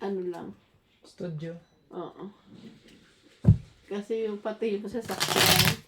ano lang. Studio. Oo. Kasi yung pati yung sasakyan.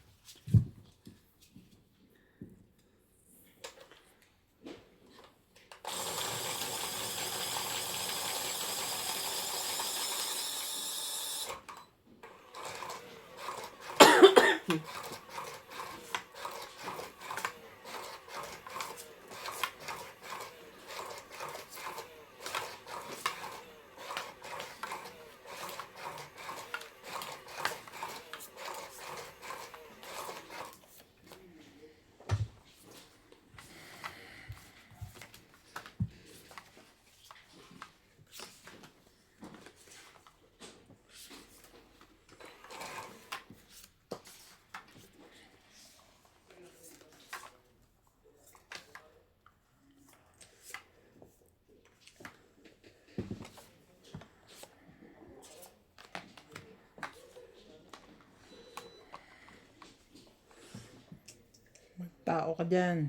Tao ka dyan.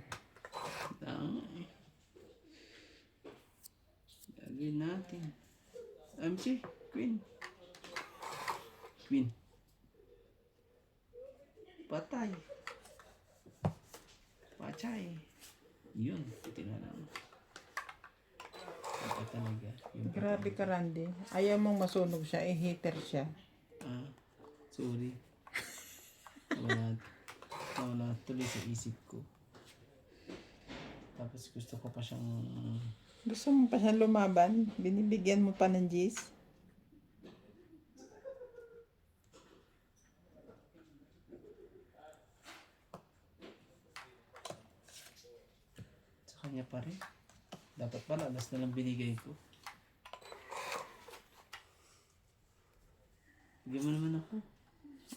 Lagyan natin. MC, Queen. Queen. Patay. Pachay. Yun, titingnan naman. Apa talaga. Yung Grabe ka, Randy. Ayaw mong masunog siya. Hater siya. Sorry. Wala tuloy sa isip ko. Tapos gusto ko pa siyang... Gusto mo pa siya lumaban? Binibigyan mo pa ng G's? Sa kanya pa rin. Dapat pala, alas na lang binigay ko. Bigyan mo naman ako.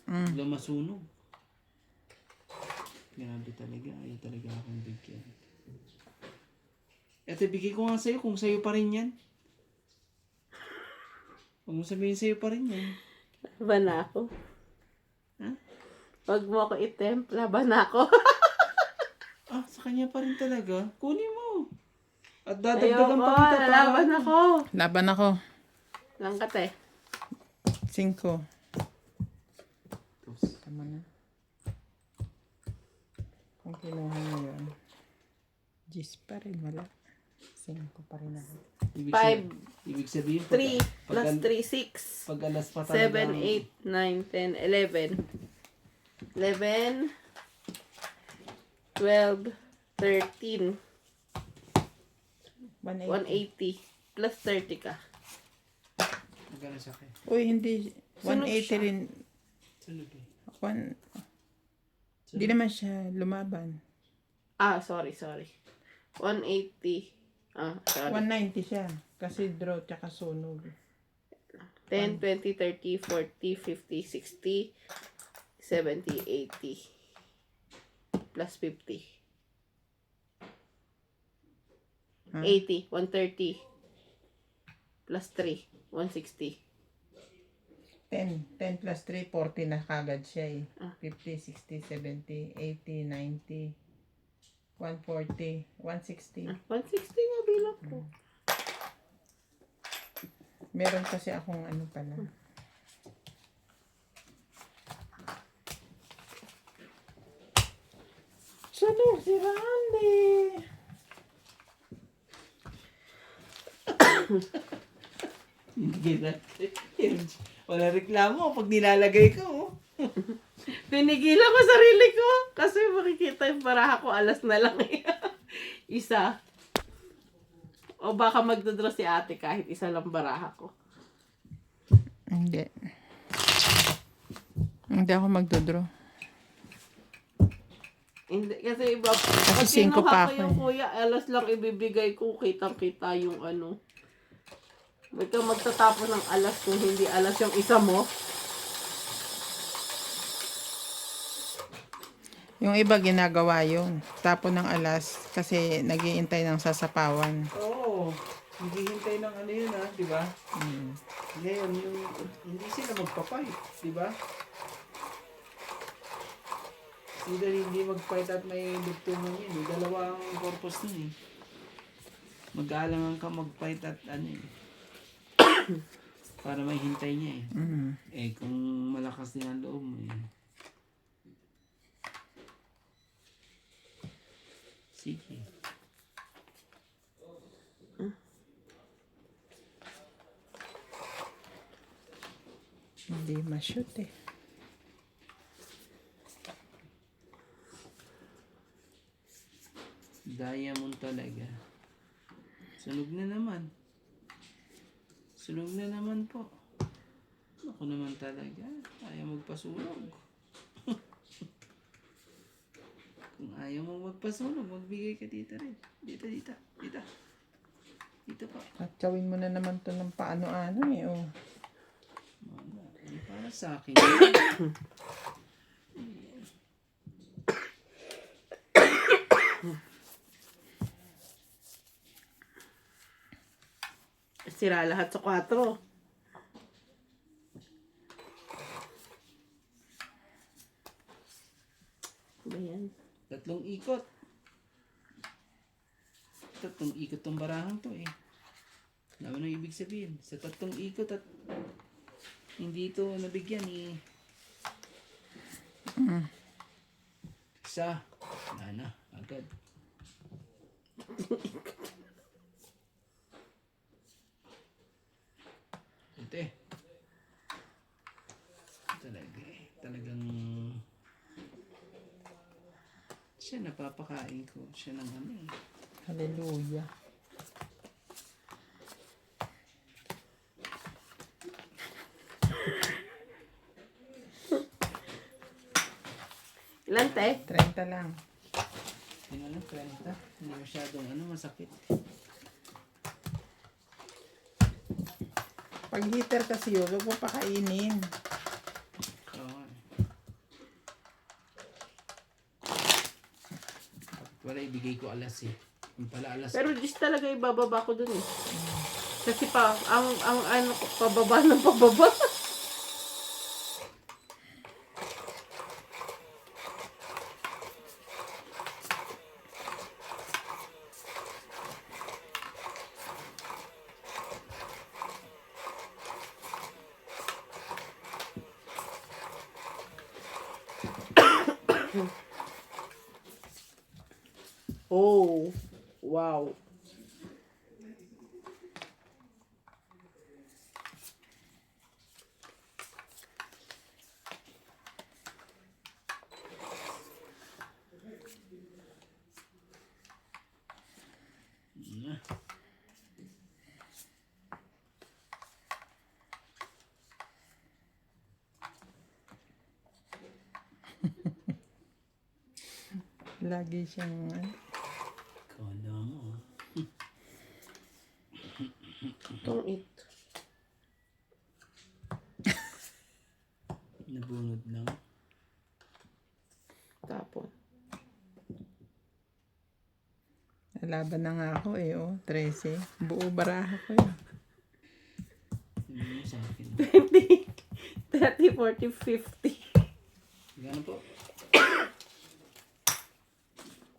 Wala masunog. Grabe talaga. Ayaw talaga akong bigyan. Eto, bigay ko nga sa'yo kung sa'yo pa rin yan. Huwag mo sabihin sa'yo pa rin yan. Laban na ako. Ha? Wag mo ako itempt. Laban na ako. Sa kanya pa rin talaga. Kunin mo. At dadagdagan pa kita para... Laban ako. Laban ako. Langkat eh. 5. Tama na. Kung kinuha mo yun, G's pa rin. Wala. 5 pa rin ako. Ibig sabihin, 3 plus pag 3, 6. pag alas pa talaga. 7, 8, 9, 10, 11. 11, 12, 13, 180. Plus 30 ka. Magkano sa akin? Uy, hindi. Sunog 180 siya. rin. Sunog eh. Hindi naman siya lumaban. Sorry. 180. Sorry. 190 siya. Kasi draw tsaka sunog. 10, 20, 30, 40, 50, 60, 70, 80. Plus 50. 80, 130. Plus 3, 160. 10 plus 3, 40 na kagad siya eh. 50, 60, 70, 80, 90, 140, 160. 160 nga bilang ko. Meron kasi akong ano pala. Sunog si Randy! Hindi natin. Wala reklamo pag nilalagay ko. Pinigilan ko sarili ko. Kasi makikita yung baraha ko, alas na lang eh. Isa. O baka magdodraw si ate kahit isa lang baraha ko. Hindi. Hindi ako magdodraw. Hindi, kasi iba. Kasi Pag 5 pa kinuha ko ako yung eh. kuya, alas lang ibibigay ko. Kitang-kita yung ano. Huwag kang magtatapos ng alas kung hindi alas yung isa mo. Yung iba ginagawa yun. Tapon ng alas kasi naghihintay ng sasapawan. Oo. Naghihintay ng ano yun di ba? Ngayon, hindi sila magpapipe, di ba? Sila hindi mag-fight at may dugtungan yun. Dalawa ang purpose nun eh. Mag-aalangan ka mag-fight at ano eh. Para may hintay niya eh. Mm. Eh, kung malakas din ang loob mo eh. Sige. Hindi ma-shoot eh. Diamond talaga. Sunog na naman. Sunog na naman po. Ako naman talaga. Ayaw magpasunog. Kung ayaw mo magpasunog, magbigay ka dito rin. Dito. Dito pa. At gawin mo na naman to ng paano-ano eh. Oh. Wala. Ano para sa akin? Sira lahat sa 4. Ba yan? 3 ikot. 3 ikot tong barahan to eh. Ano nang ibig sabihin? Sa 3 ikot at hindi ito nabigyan eh. Isa. Wala na. Agad. Ito eh. Talaga eh. Talagang siya napapakain ko. Siya ng ano eh. Hallelujah. Ilan, te? 30 lang. Yun ano, 30. Hindi masyadong ano, masakit. Pag heater kasi yun, huwag mo pakainin. Oo. Wala ibigay ko alas eh. Yung pala alas. Pero just talaga ibababa ko dun eh. Kasi pa, ang ano, pababa ng pababa. Oh, wow. Lagi siyang ano. Kala mo. Itong ito. Nabunod lang. Tapon. Laban na nga ako eh, oh. 13. Buo baraha ko eh. Hindi mo sa akin. 20, 30, 40, 50. Gano'n po?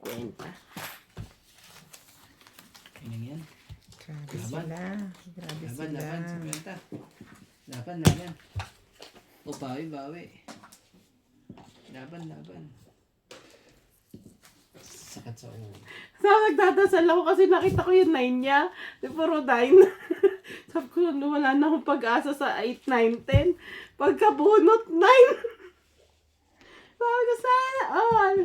20. Yan yan. Grabe Laban. sila. Grabe Laban, sila. laban. Sa kwenta. Laban. O, bawi. Laban. Sakat sa ulo. So, nagdadasal ako kasi nakita ko yung 9 niya. Di puro 9. Sabi ko, ano, wala na akong pag-asa sa 8, 9, 10. Pagkabunot, 9. Sabi ko, sana all.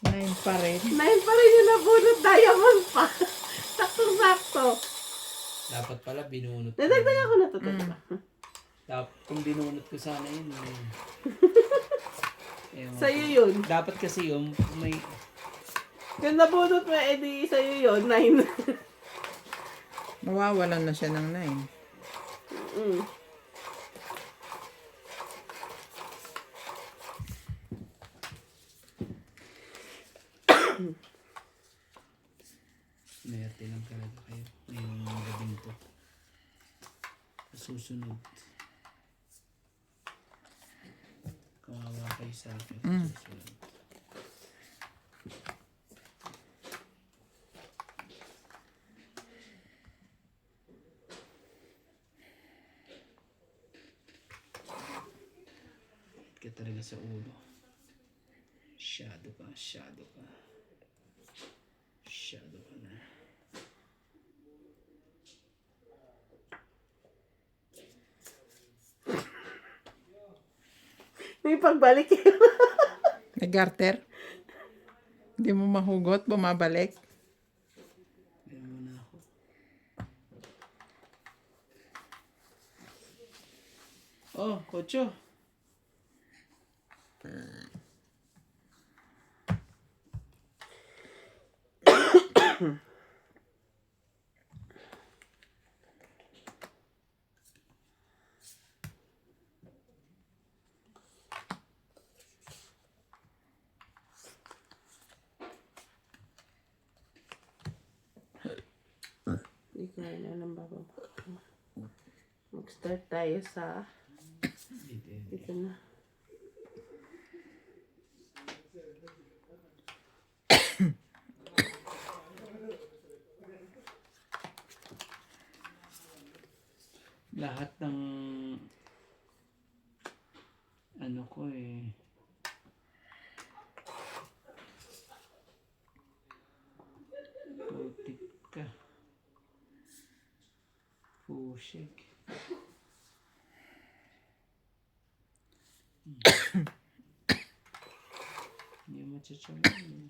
9 pa rin. 9 pa rin yung nabunot, diamond pa. Saktong-sakto. Dapat pala binunot ko. Nadagdagan ko na to. Kung binunot ko sana yun. Sa'yo yun. Dapat kasi yung may... Yung nabunot mo, edi sa'yo yun, 9. Mawawalan na siya ng 9. Mayarte lang talaga kayo. Ngayong mga gabing to. Susunod. Kawawa kayo sa akin. Susunod. ka talaga sa ulo. Shadow ka, shadow ka. Shadow ka na. May pagbalik Nag-garter? Hindi mo mahugot, bumabalik. Kaya muna ako. Oh, Kocho. Hindi ko na ng bababa. Mag-start tayo sa... Dito na. Lahat ng ano ko eh. Putik ka. Pushik. Hindi mo matsatsamin.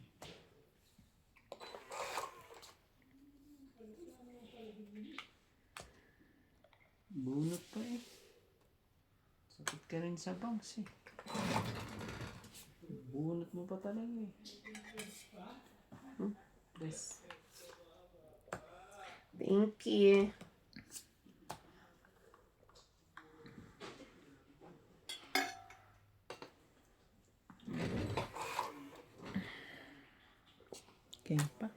Bunot pa eh. Sakit ka rin sa bangs eh. Bunot mo pa talaga eh. Yes. Thank you. Okay pa.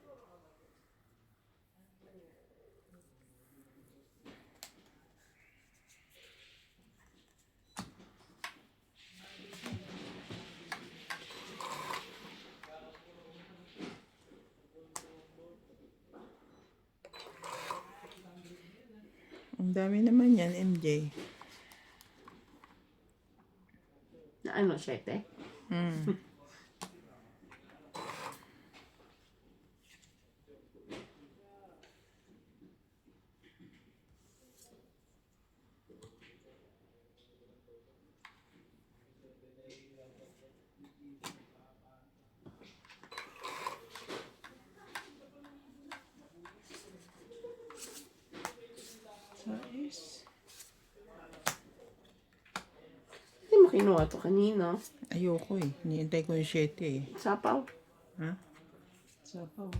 Ang dami naman yan, MJ. Na ano, 7? Hmm. Sais. Hindi mo kinuha to kanina. Ayoko eh. Hinihintay ko yung 7 eh. Sapaw. Ha? Sapaw.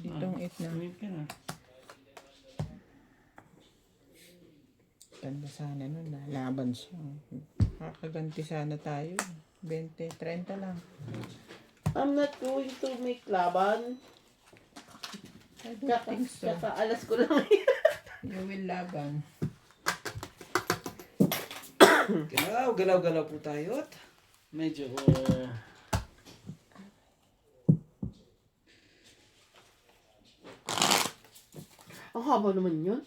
Dito ang 8 na. Tumit ka na. Tanda sana nun, lalaban siya. Kakaganti sana tayo. 20, 30 lang. I'm not going to make laban. I don't think so. Kakaalas ko lang. You will laban. Galaw, galaw, galaw po tayo. At medyo Ang haba naman yun.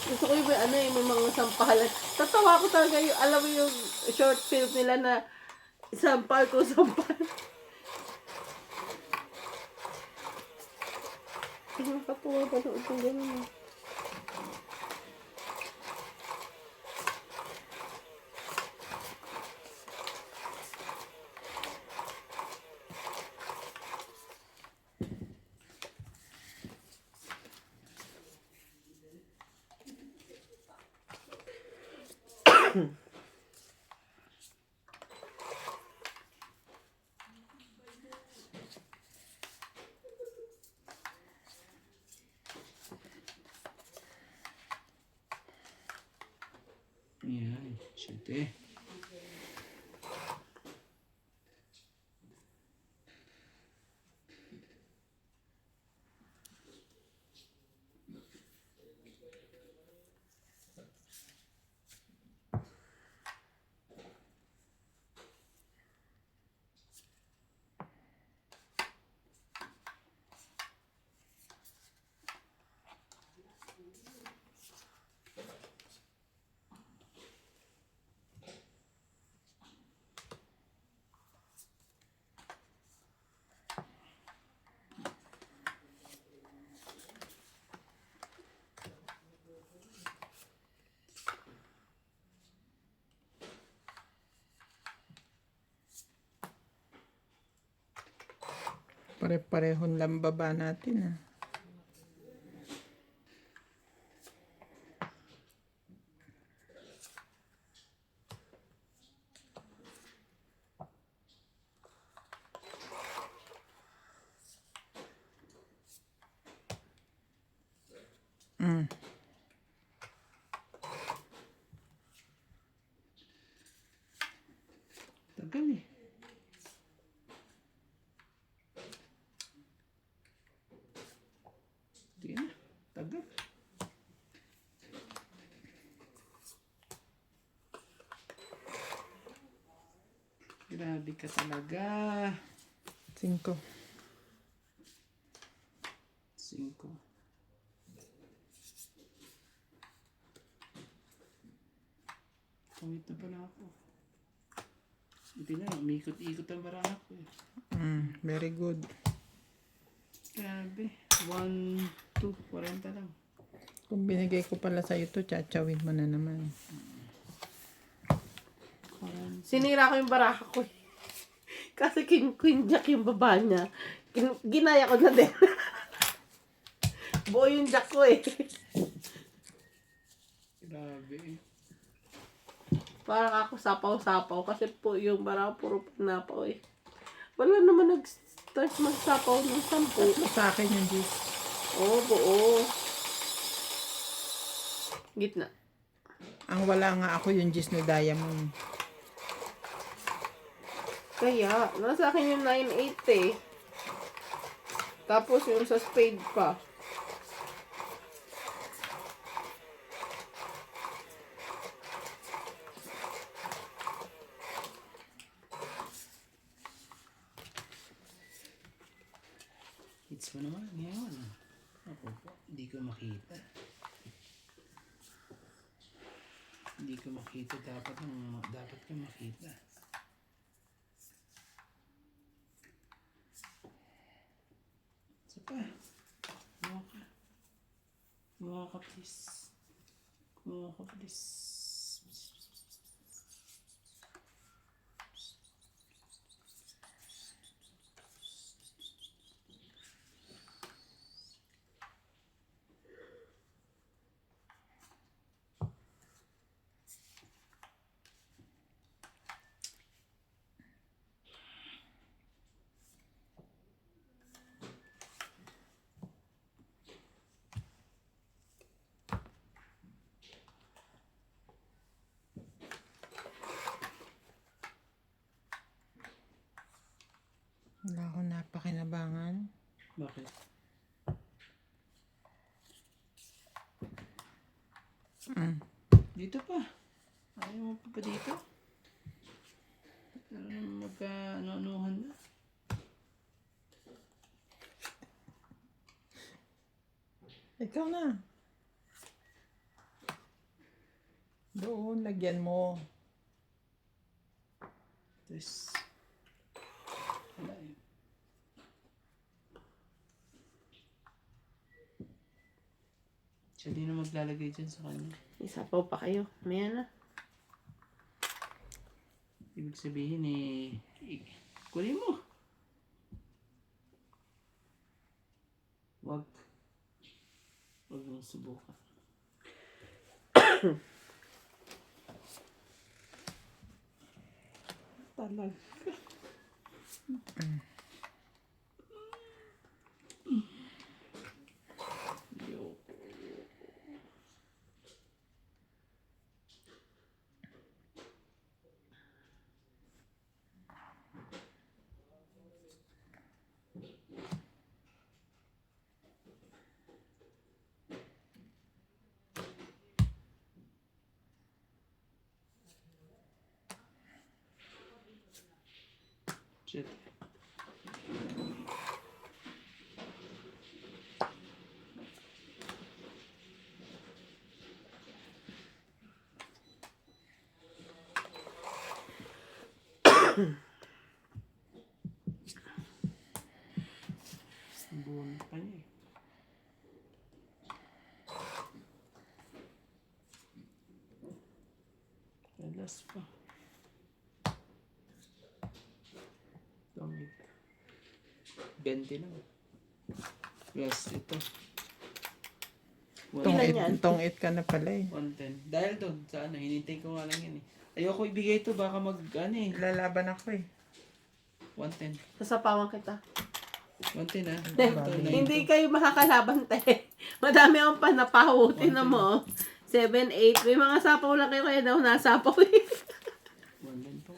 Gusto ko yung may ano yung may mga sampalan. Tatawa ko talaga yung, alam mo yung short film nila na sampal ko sampal. Nakakatuwa pa noon kung gano'n. yan, 7. Pare-parehon lang baba natin ah. Mm. Tagal eh. Hindi na. Tagal. Grabe ka talaga. 5. 5. Pangit na pala ako. Hindi na, umikot-ikot ang baraha ko eh. Very good. Grabe. 1, 2, 40 lang. Kung binigay ko pala sa'yo to, tsachawin mo na naman. Sinira ko yung baraha ko eh. Kasi Queen Jack yung baba niya. Ginaya ko na din. Buo yung Jack ko eh. Grabe eh. Parang ako sapaw-sapaw. Kasi po yung baraha puro pagnapaw eh. Wala naman nag-start magsapaw ng 10. Sa akin yung juice. Oo, buo. Gitna. Ang wala nga ako yung juice na diamond. Kaya, nasa akin yung 9.8 eh. Tapos yung sa spade pa. Hits mo naman ngayon. Ako po, hindi ko makita. Hindi ko makita. Dapat ka makita. Isa pa. Kumuha ka. Kumuha ka please. Kumuha ka please. Wala akong napakinabangan. Bakit? Dito pa. Ayaw mo pa dito? Magka-ano-anuhan na. Ikaw na. Doon, lagyan mo. Tapos, wala yun. Siya din na maglalagay dyan sa kanya. Isapaw pa kayo. Maya na. Ibig sabihin kunin mo. Wag mong subukan. Talaga. Yo. Shit. Buwan pa niya eh. Alas pa. Dami. 20 lang. Plus ito. Ilan yan? Tong 8 ka na pala eh. 110. Dahil doon, sa ano, hinintay ko nga lang yan eh. Ayoko ibigay ito, baka ano eh. Lalaban ako eh. 110. Sasapawan kita. 110 ah. Hindi kayo makakalaban, te. Madami akong panapaw. Tinan mo. 7, 8. May mga sapaw lang kayo kaya daw nasapaw eh. 110 po.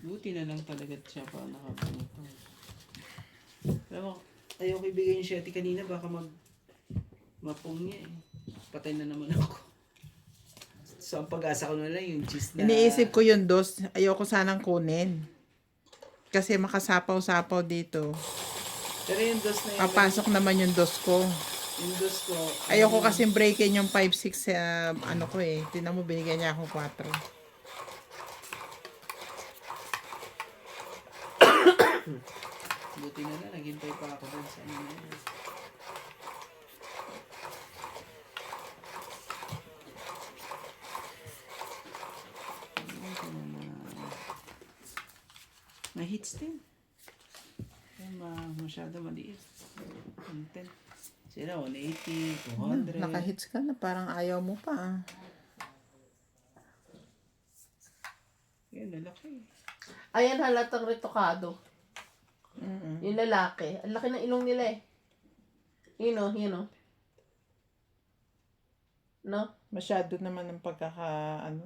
Buti na lang talaga siya pa nakapunod to. Alam mo, ayoko ibigay yung sheti kanina, baka mapong niya eh. Patay na naman ako. So, ang pag-asa ko na lang yung cheese na... Iniisip ko yung dos. Ayoko sanang kunin. Kasi makasapaw-sapaw dito. Pero yung dos na yun... Papasok naman yung dos ko. Yung dos ko... Ayoko kasi breakin yung 5-6 ano ko eh. Tinan mo, binigyan niya akong 4. Buti na lang, naghintay pa ako dun sa ano na yun. May hits din. Masyado maliit. 110. Sila 180, 200. Nakahits ka na, parang ayaw mo pa ah. Yan, nalaki. Ayan halatang retokado. Mm-mm. Yung lalaki. Ang laki ng ilong nila eh. Yun o, yun o. No? Masyado naman ang ano.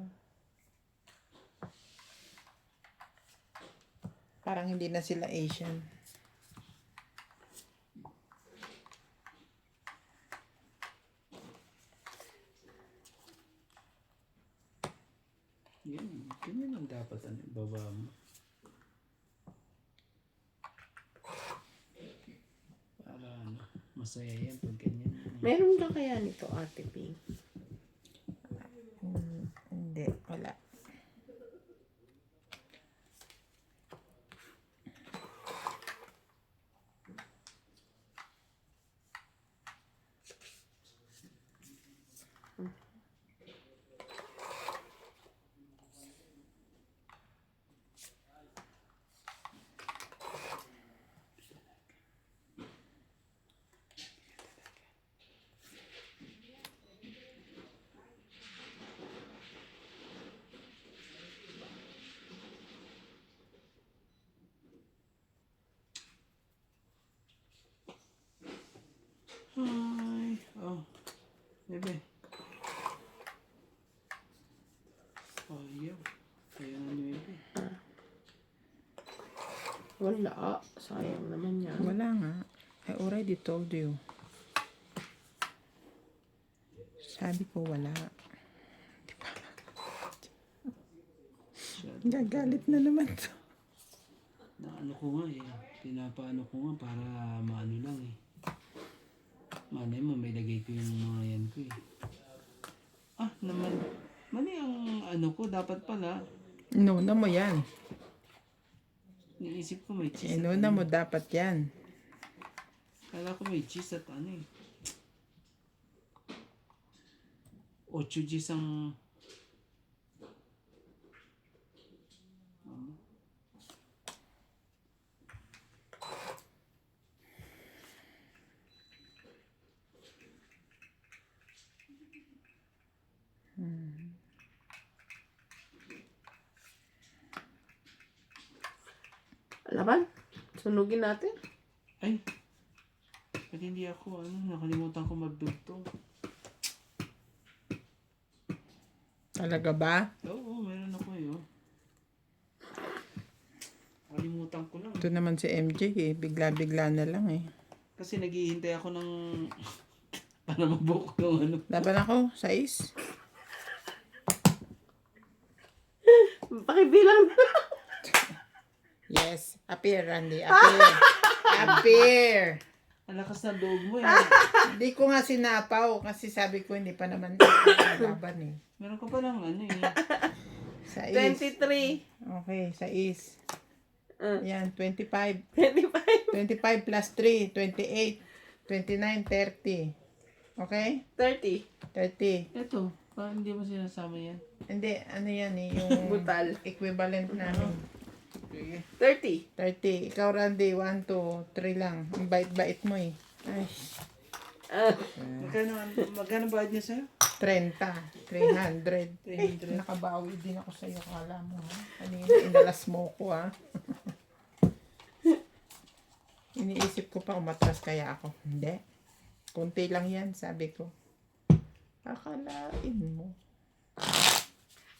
Parang hindi na sila Asian. Yan, ganyan ang dapat ang baba mo. Para ano, masaya yan pag ganyan. Meron ka kaya nito, Ate Ping? Hindi, wala. Hi. Oh. Bebe. Oh, yeah. Kaya na niyo bebe. Wala. Sayang naman yan. Wala nga. I already told you. Sabi ko wala. Gagalit na naman to. Na ano ko nga eh. Pinapaano ko nga para maano lang eh. Malay mo, may lagay ko yung mga yan ko eh. Ah, naman. Mali ang ano ko. Dapat pala. Inuna mo yan. Niisip ko may cheese at Inuna mo dapat yan. Kala ko may cheese at ano eh. 8 cheese ang... Laban? Sunugin natin. Ay! Ba't hindi ako, nakalimutan ko magdugtong. Talaga ba? Oo, meron ako eh. Oh. Nakalimutan ko lang. Ito naman si MJ eh. Bigla-bigla na lang eh. Kasi naghihintay ako ng... para mabuko ng ano. Laban ako, 6. Pakibilang na lang. Yes. Appear, Randy. Appear. Appear. Ang lakas na loob mo eh. Hindi ko nga sinapaw kasi sabi ko hindi pa naman laban eh. Meron ka pa lang ano eh. 6. 23. Okay, 6. Yan, 25. 25. 25 plus 3, 28. 29, 30. Okay? 30. 30. Eto, hindi mo sinasama yan. Hindi, ano yan eh, yung Butal. equivalent namin. Sige. 30. 30. Ikaw, Randy, 1, 2, 3 lang. Ang bait-bait mo eh. Ay, Ah, Magkano bayad niya sa'yo? 30. 300. 300. Nakabawi din ako sa'yo. Kala mo, ha? Kanina, inalas mo ko, ha? Iniisip ko pa, umatras kaya ako. Hindi. Kunti lang yan, sabi ko. Akalain mo.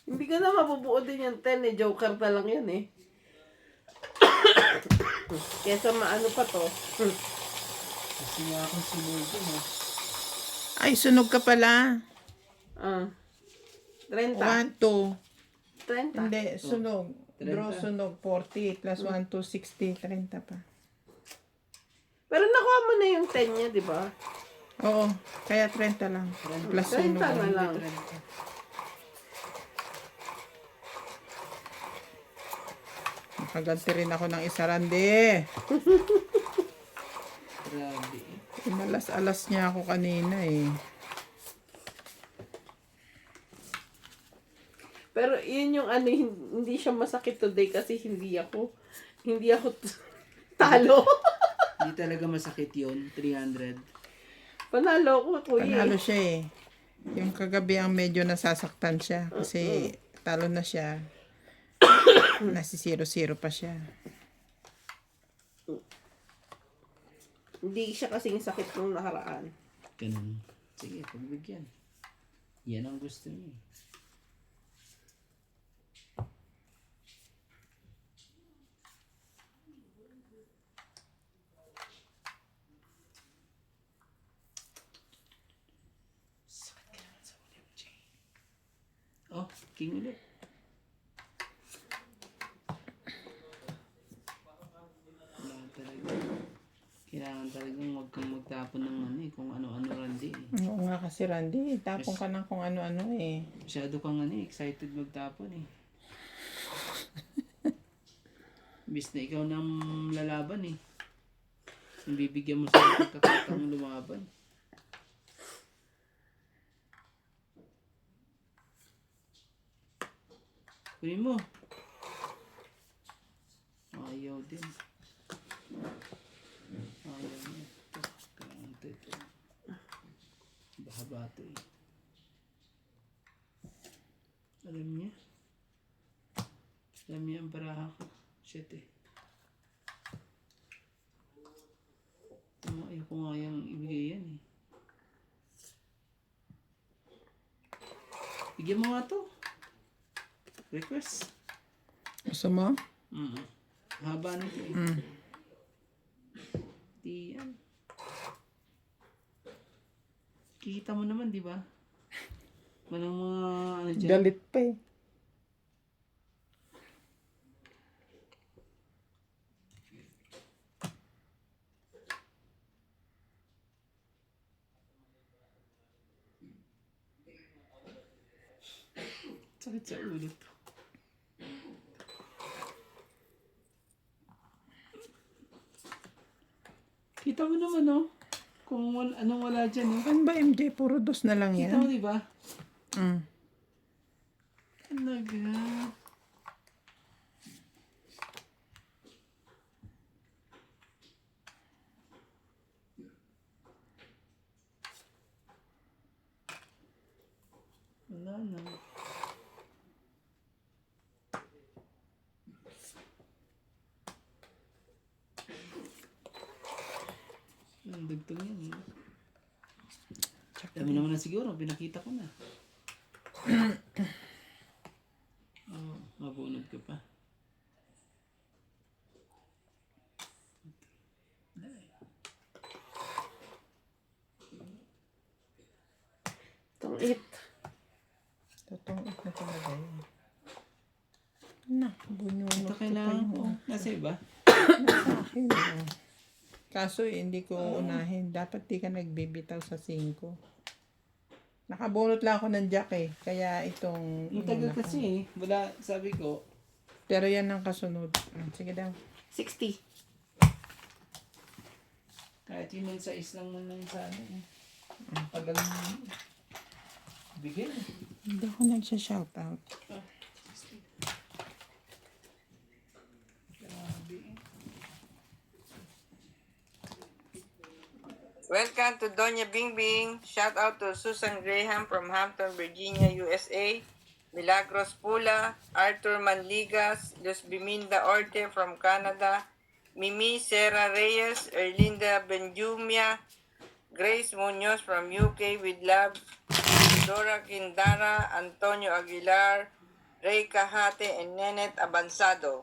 hindi ka na mabubuo din yung 10 eh. Joker na lang yun eh. Kesa maano pa to. Kasi nga akong sunod ko, no? Ay, sunog ka pala. Ah. 30. 1, 2. 30. Hindi, sunog. 30. Draw sunog. 40 plus 1, 2, 60. 30 pa. Pero nakuha mo na yung 10 niya, di ba? Oo, kaya 30 lang. Plus 30 sunog. na lang. 30. Nakaganti rin ako ng isa, Randy. Grabe. Inalas-alas niya ako kanina eh. Pero yun yung ano, hindi siya masakit today kasi hindi ako talo. Hindi talaga masakit yun. 300. Panalo ko, kuya. Panalo siya eh. Yung kagabi ang medyo nasasaktan siya kasi talo na siya. Nasi 0-0 pa siya. Hindi siya kasing sakit nung nakaraan. Ganun. Sige, pagbigyan. Yan ang gusto niya. Sakit ka naman sa uli mo, Jay. Oh, king ulit. Kailangan talaga. Kailangan talagang huwag kang magtapon ng ano eh, kung ano-ano Randy eh. Oo nga kasi, Randy. Tapon ka ng kung ano-ano eh. Masyado kang ano eh, excited magtapon eh. Bis na ikaw nang lalaban eh. Yung bibigyan mo sa pagkakataong lumaban. Kunin mo. Ayaw din. Ayaw niya. Kanta ito. Bahaba ito eh. Alam niya. Alam niya ang baraha ko. Shit eh. Ayaw ko nga yung ibigay yan eh. Bigyan mo nga to. Request. Gusto mo? Haba nito eh. Mm. Di yan. Kikita mo naman, di ba? Walang mga ano dyan. Galit pa eh. Sakit sa ulo to. Kita mo naman, no? Kung anong wala dyan, no? Ano ba, MJ? Puro dos na lang Kita mo, yan. di ba? Mm. Talaga. Wala na. Ang dugtong yan. Eh. Dami naman na siguro. Pinakita ko na. Oh, mabunod ka pa. Itong 8. Totoong it na talaga yun. Na, bununod Ito ko pa kailangan yung ko. Nasa iba? nasa akin. Oh. Kaso hindi ko unahin. Dapat di ka nagbibitaw sa 5. Nakabunot lang ako ng jack eh. Kaya itong... Ang tagal kasi eh. Wala, sabi ko. Pero yan ang kasunod. Sige daw. 60. Kahit yun yung size lang naman sa ano eh. Ang tagal mo. Bigay. Hindi ako nagsha-shoutout. Welcome to Doña Bing Bing. Shout out to Susan Graham from Hampton, Virginia, USA. Milagros Pula, Arthur Manligas, Luz Biminda Orte from Canada. Mimi Sarah Reyes, Erlinda Benjumia, Grace Munoz from UK with love. Dora Quindara, Antonio Aguilar, Ray Cajate, and Nenet Abansado.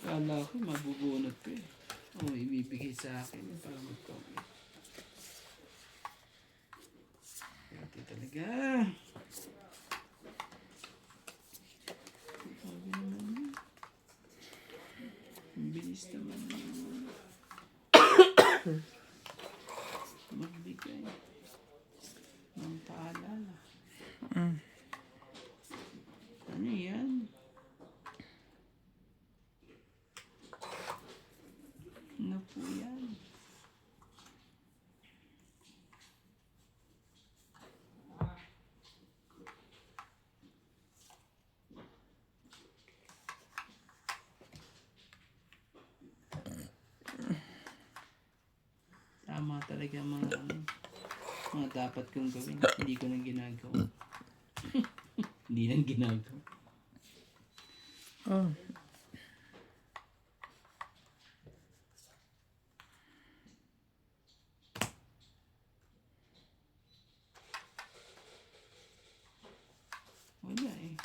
Kala ko mabubunot ko eh. Oh, ibibigay sa akin para magpapit. Pati talaga. Sabi naman yun. Ang bilis naman yun. Magbigay ng paalala. Ano yan? Ano po yan? Tama talaga mga dapat kong gawin. Hindi ko nang ginagawa. Hindi nang ginagawa. Oh. Wala eh.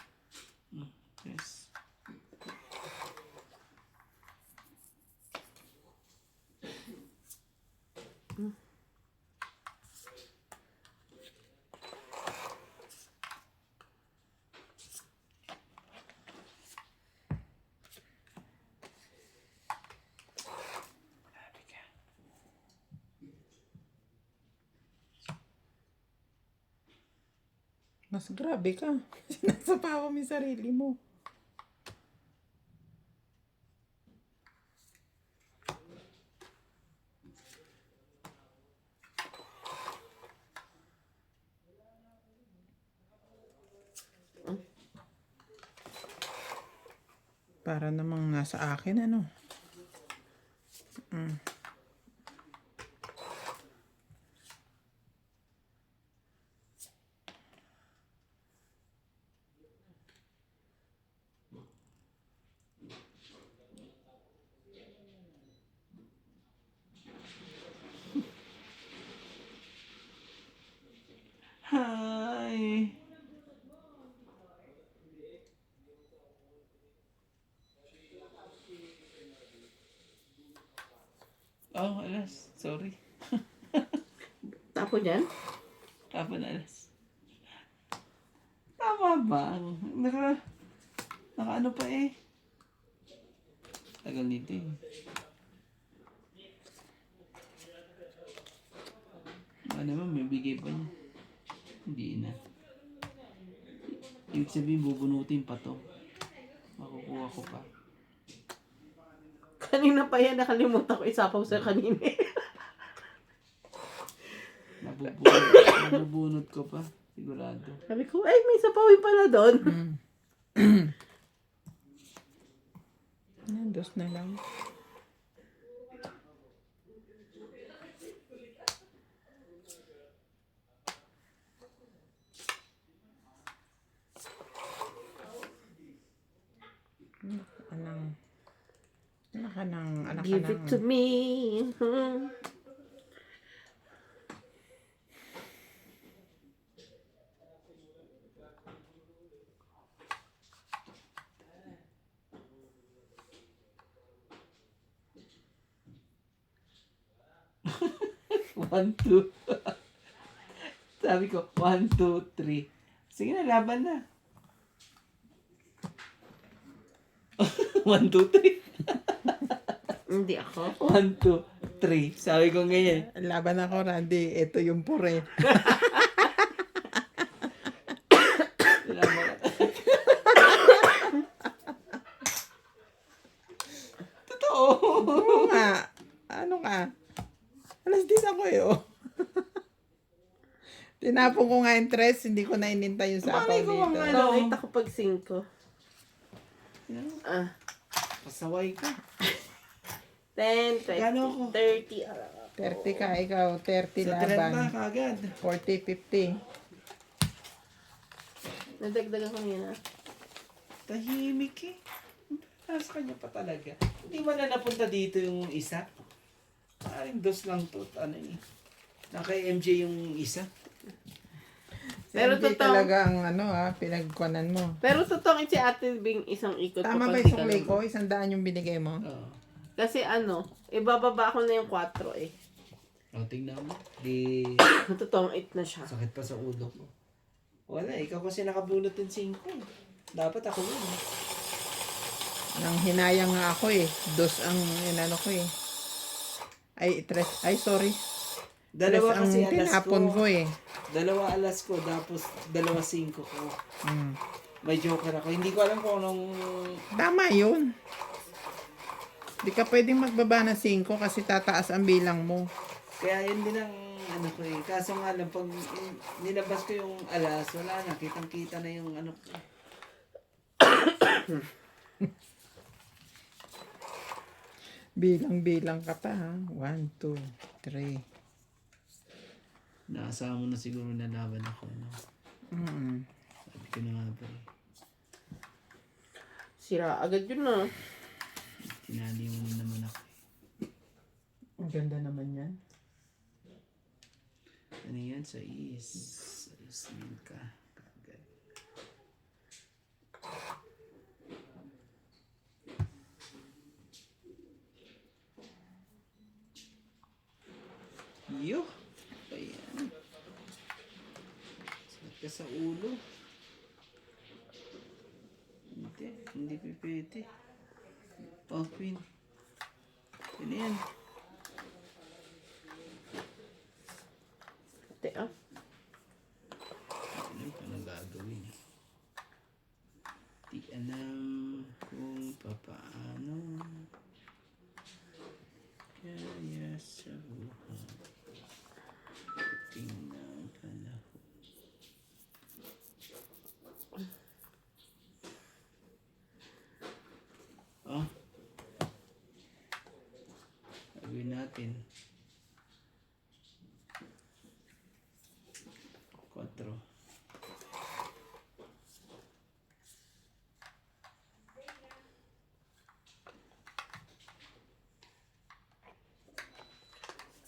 Yes. Grabe ka. Mas grabe ka. Sinasapa mo yung sarili mo. Para namang nasa akin, ano? Hi. Oh, alas. Sorry. Tapo niyan? Kapag alas. Tama ba? Naka ano pa eh. Tagal nito eh. Ano naman, may bigay pa niya. Hindi na. Ibig sabihin, bubunutin pa to. Makukuha ko pa. Kanina pa yan, nakalimutan ko isapaw sa kanina. Mabubunot ko pa. Sigurado. Sabi ko, ay, may sapawin pala doon. Nandos na lang. Anak Give it to me. One, two. Sabi ko, 1, 2, 3. Sige na, laban na. 1, 2, 3. Hindi ako. 1, 2, 3. Sabi ko ganyan. Laban ako, Randy. Ito yung pure. Totoo. Oo nga. Ano ka? Alas 10 ako eh, oh. Tinapon ko nga yung tres, hindi ko na inintay yung sapaw Malay ko dito. nga. Nakita ko pag 5. Ah. Pasaway ka. 10, 20, Gano ako? 30. 30 ka, ikaw. 30 Sa 30 laban. kagad. 40, 50. Nadagdagan ko yun ah. Tahimik eh. Nasa kanya pa talaga. Hindi mo na napunta dito yung isa. Aring dos lang to. Ano eh. Kay MJ yung isa. Pero Hindi totoo. talaga ang pinagkuanan mo. Pero totoo si Ate Bing isang ikot Tama ba kapag yung di ka suklay naman. ko? 100 yung binigay mo? Oo. Kasi ibababa ko na yung 4 eh. O, tingnan mo. Di Totoong 8 na siya. sakit pa sa ulo ko. Wala, ikaw kasi nakabunot ng 5. Dapat ako yun. Nang hinayang nga ako eh. Dos ang inano ko eh. Ay, tres. Ay, sorry. Dalawa Tres ang kasi alas tinapon ko eh. Dalawa alas ko, tapos 2 5 ko. Mm. May joker ako. Hindi ko alam kung anong... Tama yun. Di ka pwedeng magbaba ng 5 kasi tataas ang bilang mo. Kaya yun din ang ano ko eh. Kaso nga lang, pag nilabas ko yung alas, wala na. Kitang-kita na yung ano ko. Bilang-bilang ka pa ha. 1, 2, 3. Naasahan mo na siguro na laban ako. No? Mm. Sabi ko na nga ba eh. Sira agad yun ah. Tinali mo na naman ako. Ang ganda naman yan. Ano yan? Sa is ka. Kagad. Yo! Ayan. Sakit ka sa ulo. Hindi pipiti. Oh, Queen. Ano yan? Ate ah. Ano pa na gagawin? Di alam kung paano kaya sa buhay. Tingnan panahon. Oh. Gawin natin. 4.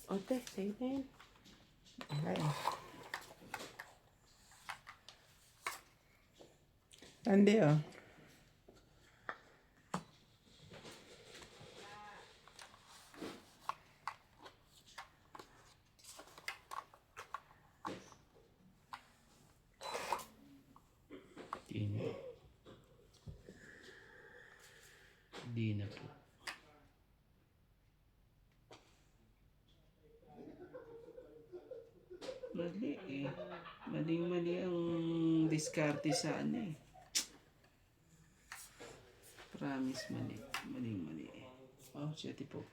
Ate, sa'yo na yun. Okay. Tandi oh. Di na. Di na po. Mali eh. Maling-mali ang diskarte sa ano eh. Promise mali. Maling-mali eh. Oh, siyete po.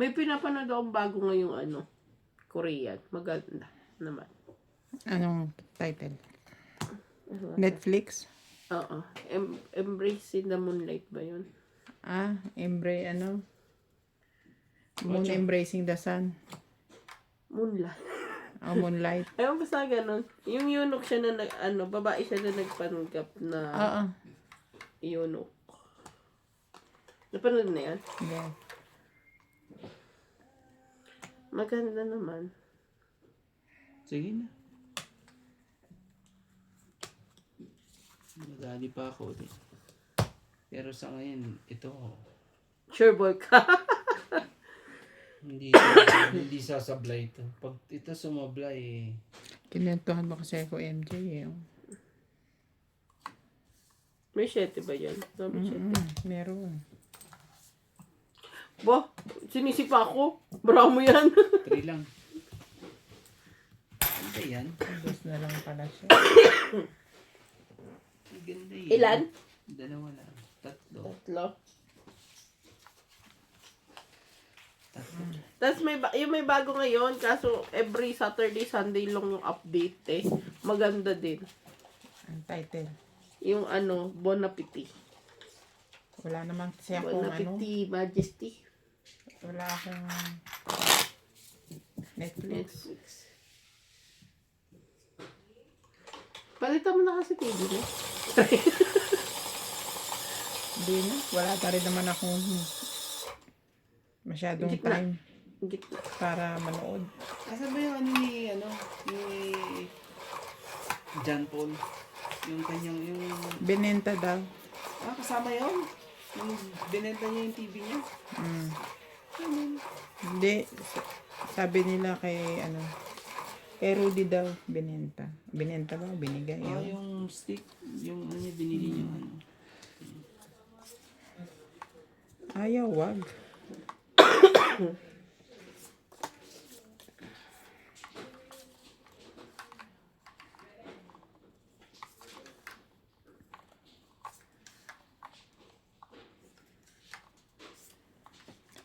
May pinapanood akong bago ngayong Korean. Maganda naman. Anong title? Netflix? Oo. Embracing the Moonlight ba yun? Moon Embracing the Sun. Moonlight. Moonlight. Ayaw basta ganun. Yung eunuch siya na babae siya na nagpanggap na Oo. eunuch. Napanood na yan? Yes. Maganda naman. Sige na. Madali pa ako din. Pero sa ngayon, ito, Sure boy ka. hindi hindi sasablay ito. Pag ito sumablay, Kinentuhan mo kasi ako MJ eh. May 7 ba yan? No, may 7. Meron. Bo, sinisipa ako. Bravo mo yan. 3 lang. Ganda yan. Dos na lang pala siya. Ganda yan. Ilan? 2 lang. 3. 3. Tapos yung may bago ngayon, kaso every Saturday, Sunday lang yung update eh. Maganda din. Ang title. Yung Bon Appetit. Wala naman kasi Bon akong Appetit, Majesty. wala akong Netflix. Netflix. Palitan mo na kasi TV mo. Hindi na. Wala pa rin naman akong masyadong Gitna. time Gitna. para manood. Asan ba yung ni John Paul? Yung kanyang, Binenta daw. kasama yun? Yung binenta niya yung TV niya? Hindi. Sabi nila kay kay Rudy daw binenta. Binenta ba? Binigay. Yung stick, yung niya, binili niya Ayaw, wag.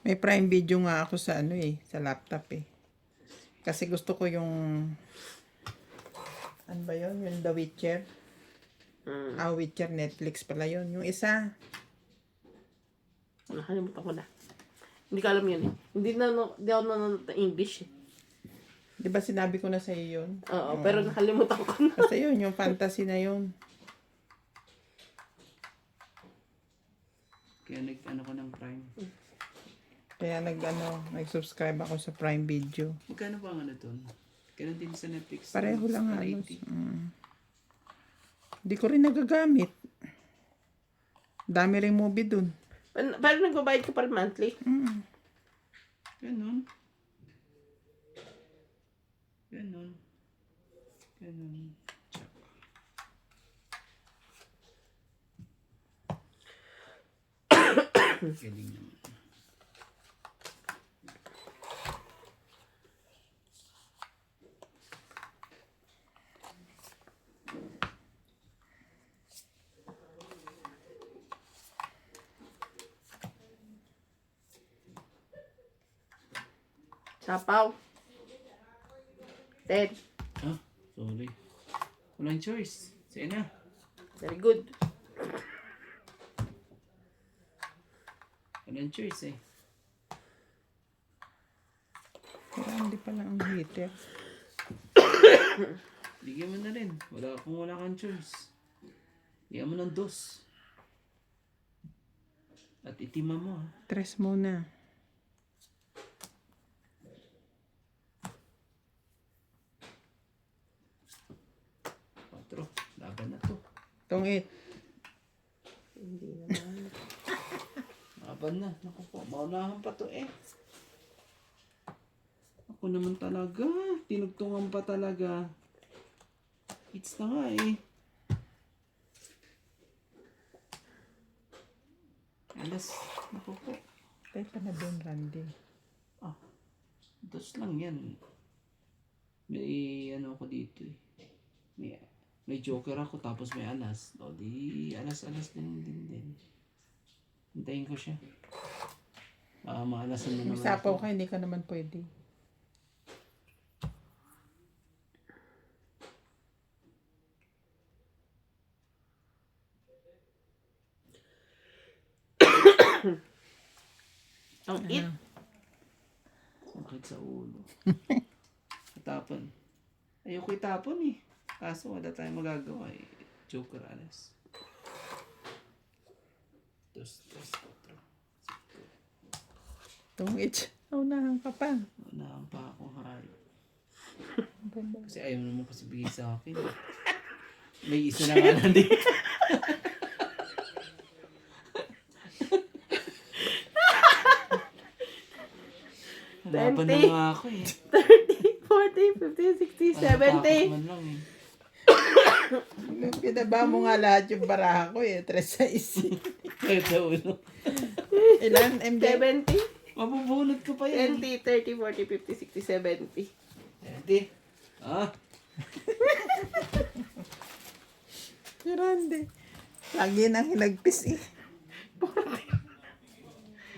May Prime Video nga ako sa sa laptop eh. Kasi gusto ko yung ano ba yun? Yung The Witcher. Witcher Netflix pala yun. Yung isa, Nakalimutan ko na. Hindi ko alam yun eh. Hindi ako nanonood ng English eh. di ba sinabi ko na sa iyo yun? Oo, pero nakalimutan ko na. Kasi yun, yung fantasy na yun. Kaya nag-ano ko ng Prime. Kaya nag-subscribe ako sa Prime Video. Magkano ba ang doon? Ganun din sa Netflix. Pareho lang halos. 180. Hindi ko rin nagagamit. Dami ring movie dun. Pero nagbabayad ka pa rin monthly. Ganun. Ganun. Ganun. Galing naman. Sapaw. 10. Sorry. Walang choice. Sige na. Very good. Walang choice eh. Kaya hindi pala ang heater. Bigyan mo na rin. Wala kang choice. Bigyan mo ng 2. At itima mo ha. 3 muna. 4. Laban na to. Itong 8. Hindi naman. Laban na. Naku po. Maunahan pa to eh. Ako naman talaga. Tinugtungan pa talaga. It's na nga eh. Alas. Naku po. Teka na doon, Randy. 2 lang yan. May ano ako dito eh. May joker ako tapos may alas. O di alas din. Hintayin ko siya. Maalasan mo May naman sapaw ako. ka, hindi ka naman pwede. Ang it. Sakit sa ulo. Katapan. Ayoko itapon eh. Kaso wala tayong magagawa eh. Joker alas. Dos, tres, cuatro. Tungit. Unahan ka pa. Unahan pa akong hari. Kasi ayaw naman kasi bigay sa akin. May isa na nga lang din. Hanapan na nga ako eh. 30, 40, 50, 60, Takot 70. man lang eh. Pinaba mo nga lahat yung baraha ko eh. 3-6. Kahit sa ulo. Ilan, MJ? 70, Mabubunot ko pa yan. 20, 30, 40, 50, 60, 70. Edi. Ah. Grande. Lagi nang hinagpis eh.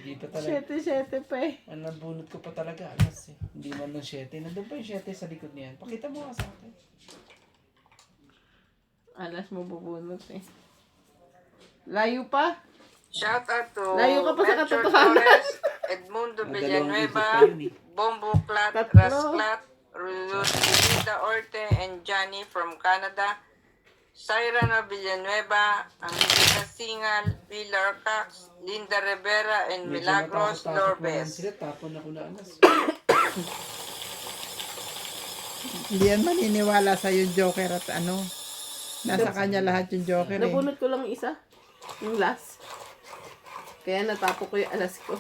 Hindi pa talaga. 7 pa eh. Ang nabunot ko pa talaga. Alas eh. Hindi man lang 7. Nandun pa yung 7 sa likod niyan. Pakita mo nga sa akin. Alas mo bubunot eh. Layo pa. Shout out to Layo ka pa sa Melchor katotohanan. Torres, Edmundo Dalawang Villanueva, isip pa yun eh. Bombo Clat, Tatlo. Rasclat, Rulita Orte, and Johnny from Canada. Cyrano Villanueva, Angelica Singal, Pilar Cax, Linda Rivera, and Medyo Milagros natakot-takot naman Lorbes. sila. Tapon ako na alas. Hindi yan maniniwala sa yung Joker at ano. Nasa kanya lahat yung Joker eh. Nabunot ko lang isa. Yung last. Kaya natapo ko yung alas ko.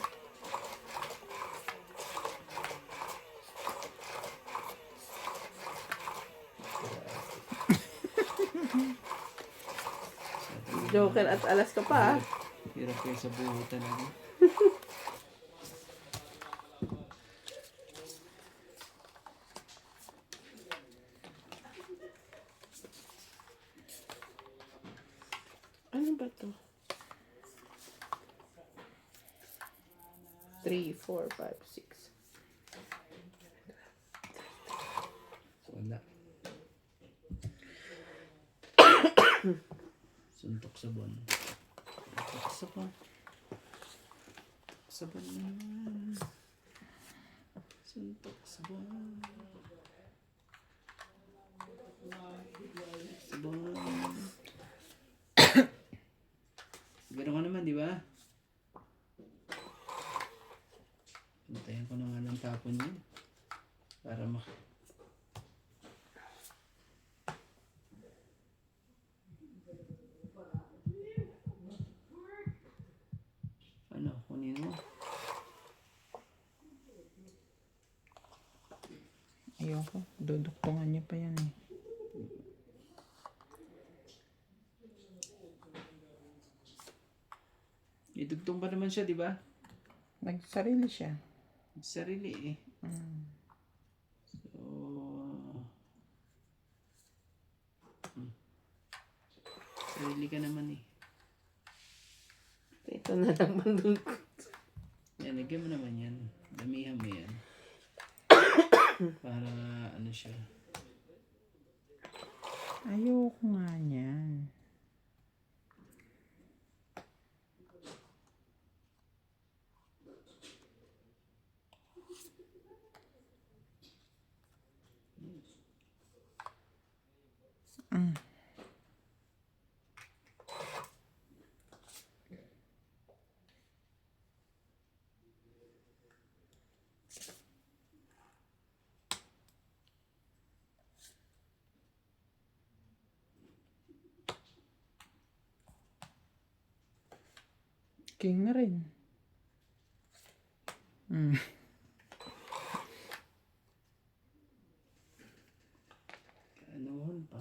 Joker at alas ka pa. Ah. Hirap kayo sa buho talaga. Ano ba to? 3, 4, 5, 6. Wala. Suntok sa buwan. Suntok sa buwan. Sa buwan naman. Suntok sa buwan. Sa buwan. Gano'n ka naman, di ba? Hintayin ko na nga ng tapon niya. Para ano, kunin mo. Ayoko. Duduktungan niya pa yan eh. Idugtong pa naman siya, di ba? Nagsarili siya. Sarili eh. So, sarili ka naman eh. Ito na lang mandungkot. Yan, lagyan mo naman yan. Damihan mo yan. Para ano siya. Ayoko nga niyan. King na rin. Anuhon pa.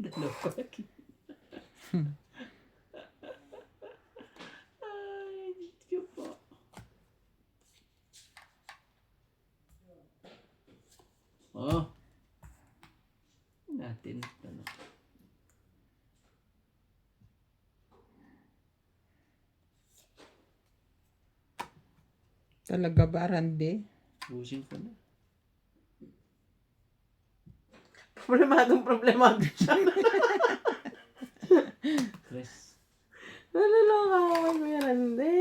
Dalawa lagi. Ay, Diyos ko po. Oh. Natin ano. Talaga ba, Randy? Busin ko na. Problemado siya. Tres. Naluloko ako kay Kuya Randy.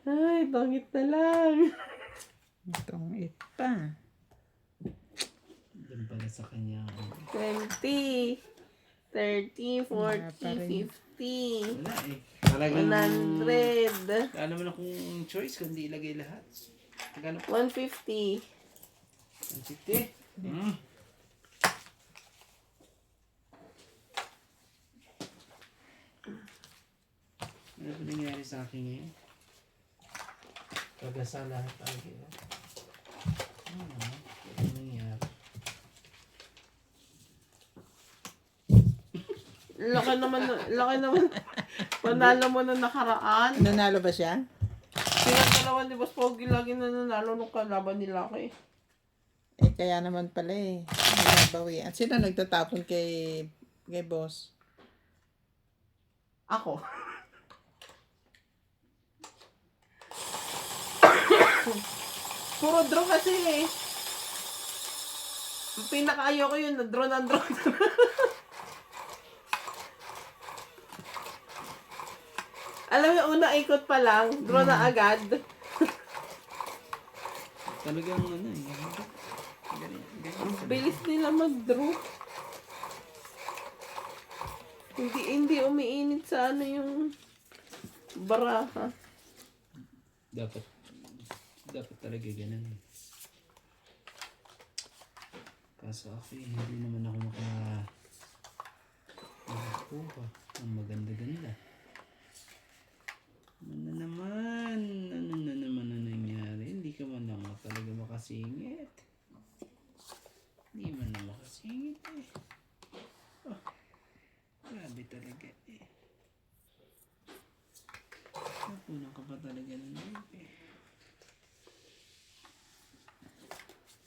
Ay, tongit na lang. Itong pa. Doon pala sa kanya. 20, 30, 40, Wala pa rin. 50, Wala eh. Talagang... 100, Alam mo na kung choice, kundi ilagay lahat. Magkano po? 150. 150? Ano ba nangyari sa akin ngayon? Pagasa lahat lagi. Ano nangyari? Laki naman. Panalo mo na nakaraan. Nanalo ba siya? Pinagdalawan ni Boss Pogi lagi na nanalo nung kalaban nila ko eh. Eh, kaya naman pala eh. Binabawi. At sino nagtatapon kay boss? Ako. Puro draw kasi eh. Ang pinaka-ayaw ko yun, na-draw na draw. Alam mo, una ikot pa lang, draw na agad. Talagang ano eh. Ang bilis nila mag-draw. Hindi umiinit sa ano yung baraha. Dapat talaga ganun. Kaso ako eh, hindi naman ako makakuha ng maganda-ganda. Ano na naman ang nangyari? Hindi ka man lang talaga makasingit. Hindi man lang makasingit eh. Oh, grabe talaga eh. Napunan ka pa talaga ng live eh.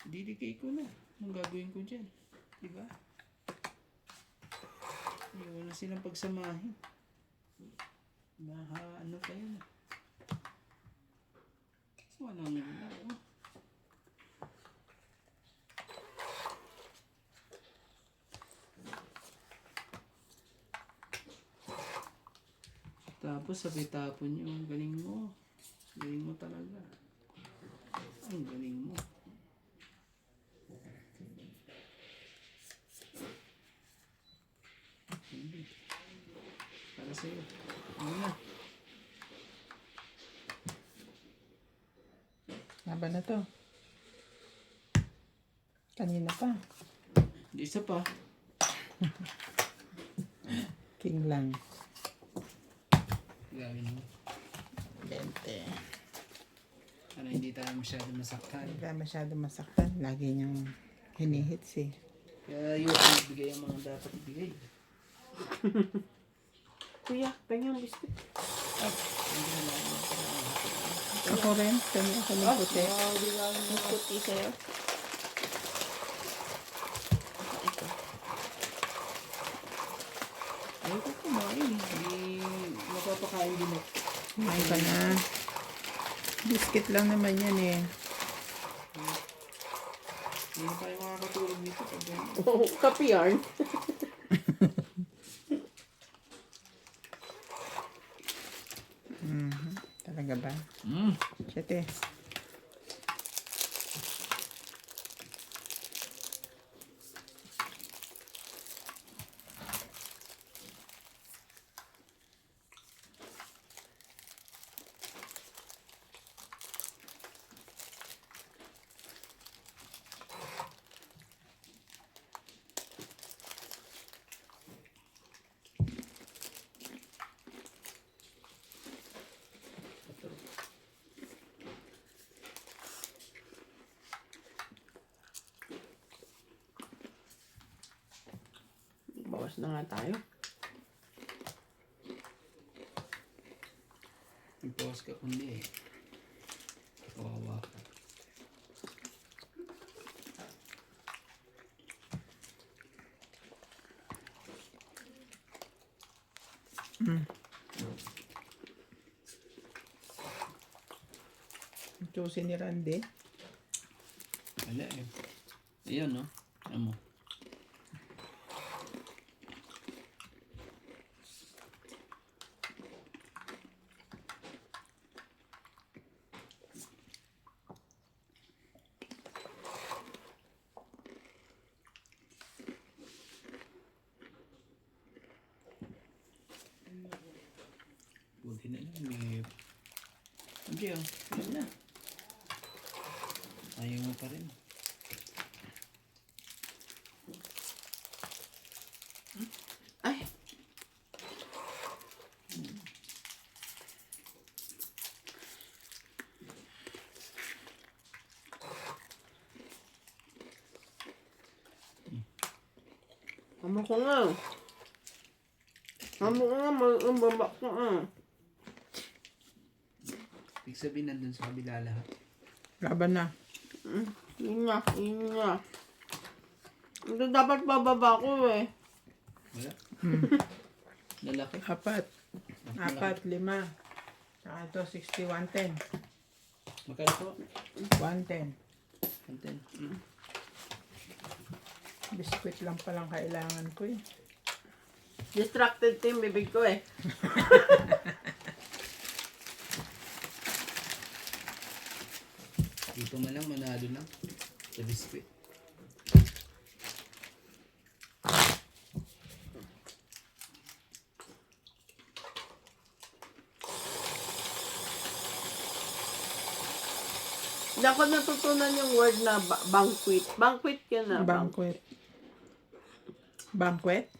Diligay ko na. Anong gagawin ko dyan? Diba? Iwan na silang pagsamahin. Ano pa yun? Walang nila. Tapos sabi tapon nyo, ang galing mo. Galing mo talaga. Ang galing mo. Hindi. Para sa'yo. Ano na? Laban na to. Kanina pa. Isa pa. King lang. Gawin mo. 20. Para hindi tayo masyado masaktan. Hindi ka masyado masaktan. Lagi niyang hinihits eh. Kaya yun, ibigay ang mga dapat ibigay. Kuya, pengen yung biscuit. Ako rin. Kami ako ng puti. Yung puti sa'yo. Ito. Ayaw ko kumain. Hindi mapapakain din ako. Kumain ka na. Biscuit lang naman yan eh. Hindi na tayo makakatulog dito. Kape yarn. Talaga ba? Mm. Siyete. Bawas na nga tayo. Ipawas ka kundi eh. Kawawa ka. Choosy ni Randy. Wala eh. Ayun no. Ano mo. Buti na lang. May... Hindi oh. Yan na. Ayaw mo pa rin. Ay. Amo ko nga. Amo ko nga, ang baba ko nga. Ibig sabihin nandun sa kabila lahat. Laban na. Yun nga, yun nga. Ito dapat bababa ko eh. Wala. Lalaki. 4, 5. Saka ito, 60, 110. Magkano po? 110. Anten. Biskuit lang palang kailangan ko eh. Distracted to yung bibig ko eh. Dito man lang, manado lang. Sa biskuit. Hindi ako natutunan yung word na banquet. Banquet yun na. Banquet. Banquet?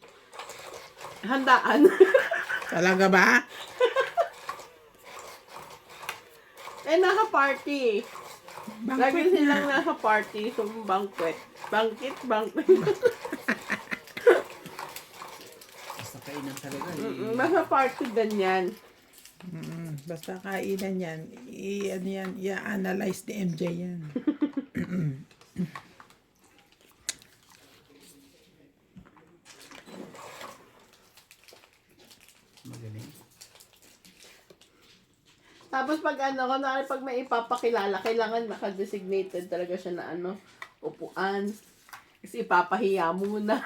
Handaan. Talaga ba? Eh, naka-party. Lagi Banquet silang na. nasa party. So, banquet. Banquet. Basta kainan talaga. Nasa party ganyan. Basta kainan yan. Ano yan, i-analyze ni MJ yan. Magaling. Tapos pag pag may ipapakilala, kailangan naka-designated talaga siya na upuan. Kasi ipapahiya mo muna.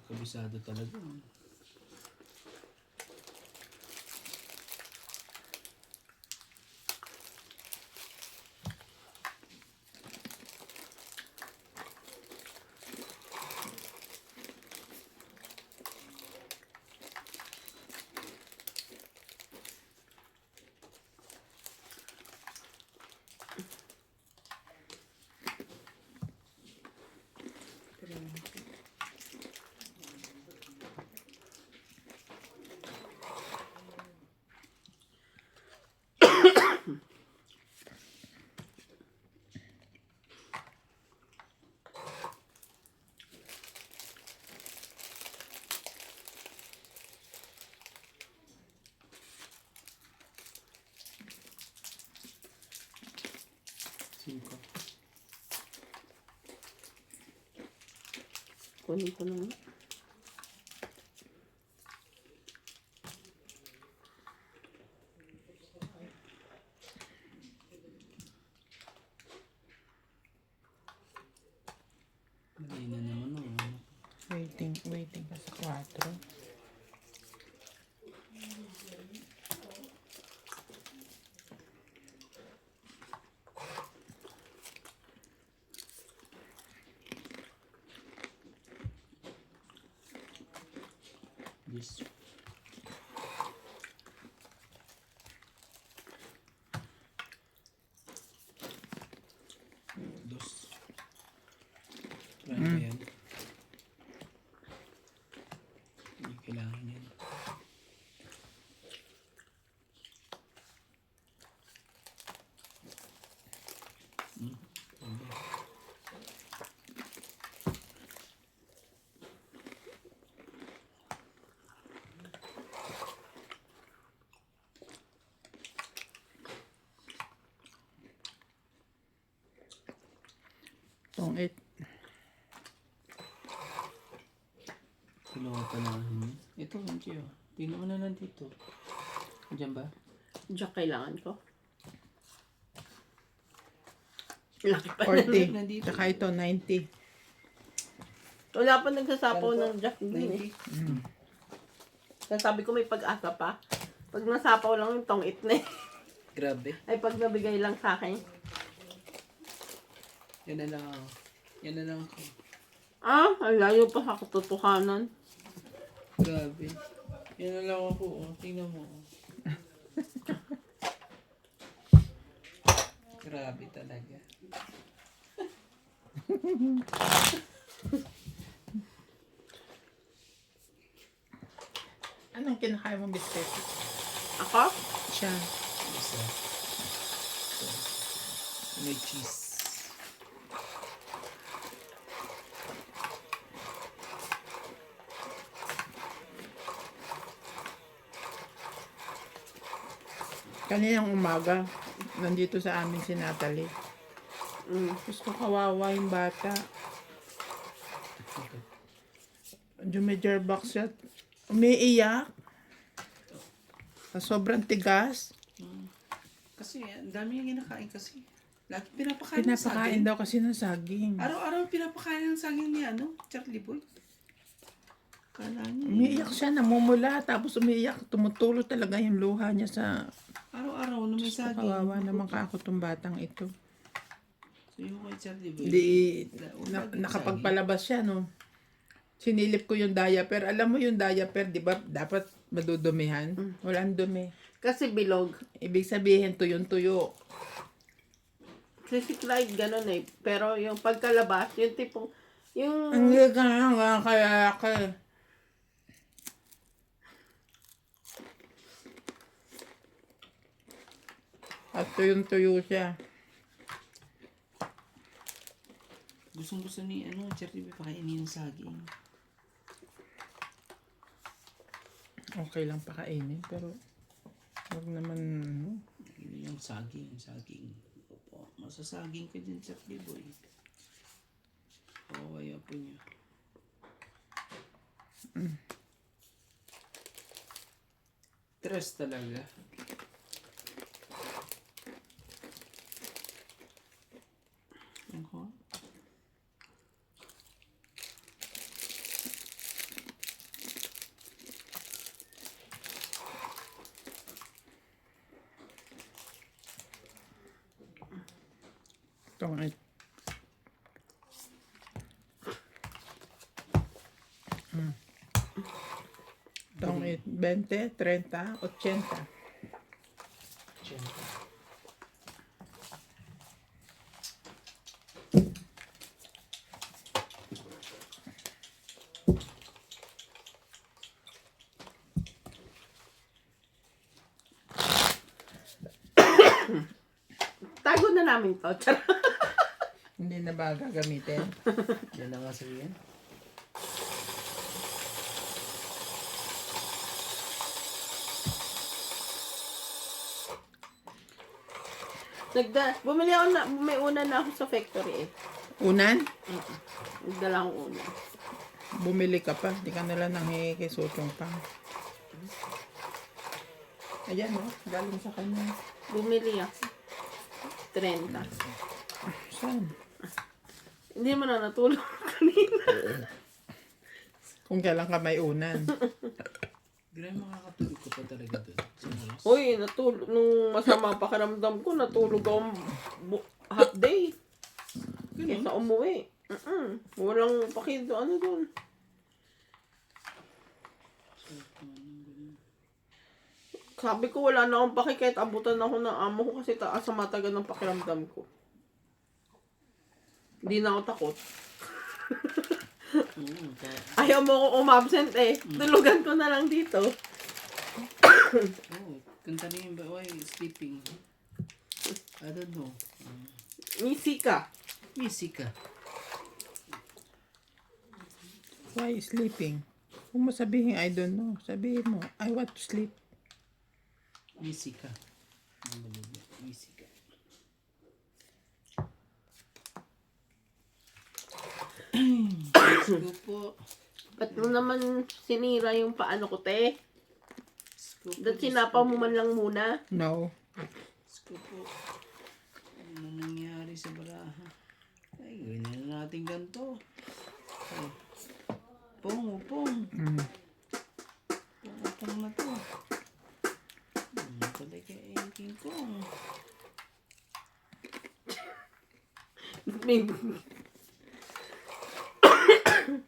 Kabisado talaga. Cinco. Kunin ko lang. Mali na naman oh. Waiting pa sa 4. This. Dos. Try ko yan. Hindi kailangan yan. Tong 8. Dalawa pa na. Ito, hindi oh. Tingnan mo na nandito. Diyan ba? Diyan kailangan ko. Laki pa na. 40. Nandito. Tsaka ito, 90. Wala pa nagsasapaw ng Jack din eh. 90. Sabi ko may pag-asa pa. Pag nasapaw lang yung tong it na eh. Grabe. Ay pag nabigay lang sa akin. Yan na lang ako. Yan na lang ako. Ah, ang layo pa sa katotohanan. Grabe. Yan na lang ako. Oh. Tingnan mo. Grabe talaga. Anong kinakain mong biscuit? Ako? Siya. Isa. May cheese. Kaninang umaga, nandito sa amin si Natalie. Gusto kawawa yung bata. Jumejar box siya. Umiiyak. Sa sobrang tigas. Kasi ang dami yung kinakain kasi. Lagi pinapakain ng Pinapakain saging. daw kasi ng saging. Araw-araw pinapakain ng saging ni Charlie Boy. Kala niya. Umiiyak siya, namumula. Tapos umiiyak. Tumutulo talaga yung luha niya sa... Araw-araw na may saging. Kawawa naman ka ako tong batang ito. So yung kay Charlie Boy. Hindi, nakapagpalabas siya, no? Sinilip ko yung diaper. Alam mo yung diaper, di ba? Dapat madudumihan. Walang dumi. Kasi bilog. Ibig sabihin, tuyong-tuyo. Si Clyde ganun eh. Pero yung pagkalabas, yung tipong, yung... Hindi ka nga kaya ka. At tuyong-tuyo siya. Gustong-gusto ni Charlie Boy pakainin ng saging. Okay lang pakainin, pero wag naman, ano. Hindi yung saging. Opo, masasaging ka din, Charlie Boy. Kawaya po niya. Tres talaga. Ako? Itong it. Itong it. 20, 30, 80. Tago na namin to. Charot. Hindi na ba gagamitin? Yan na nga sabihin. Bumili ako na, may una na ako sa factory eh. Unan? Nagdala akong una. Bumili ka pa. Di ka nila nanghingi kay Sutong pa. Ayan, oh. Galing sa kanya. Bumili ako. 30. Saan? Hindi mo na natulog kanina. Kung kailan ka may unan. Grabe makakatulog ko pa talaga doon. Sa oras. Uy, nung masama pakiramdam ko, natulog ako half day. Kesa umuwi. Walang pakido, ano doon. Sabi ko wala na akong paki kahit abutan ako ng amo ko kasi taas sa matagal ng pakiramdam ko. Hindi na ako takot. Ayaw mo akong umabsent eh. Tulugan ko na lang dito. Kanta niya ba? Why sleeping? I don't know. Misi ka. Busy ka. Why sleeping? Kung mo sabihin, I don't know. Sabihin mo, I want to sleep. Busy ka. Busy ka. Let's go po. Ba't mo naman sinira yung paano ko, te? Let's go po. Ba't sinapa mo man lang muna? No. Let's go po. Ano nangyari sa baraha? Ay, gawin na natin ganito. Ay. Upong. Upong na to. Talaga yung King Kong.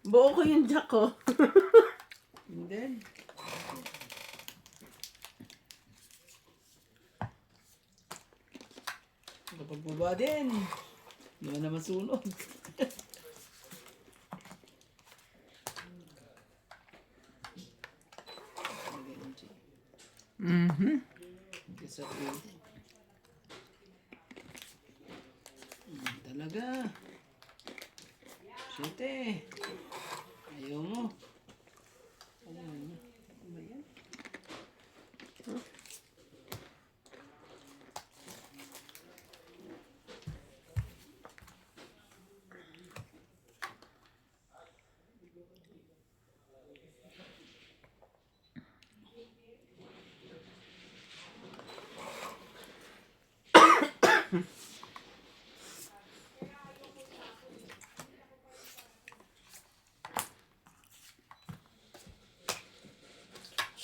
Buo ko yung jack ko. And then, Baba din. Hindi mo naman sunod. Mhm. Isa po. Talaga. Siyete. Ayaw mo. Ayaw mo. Ano ba yan?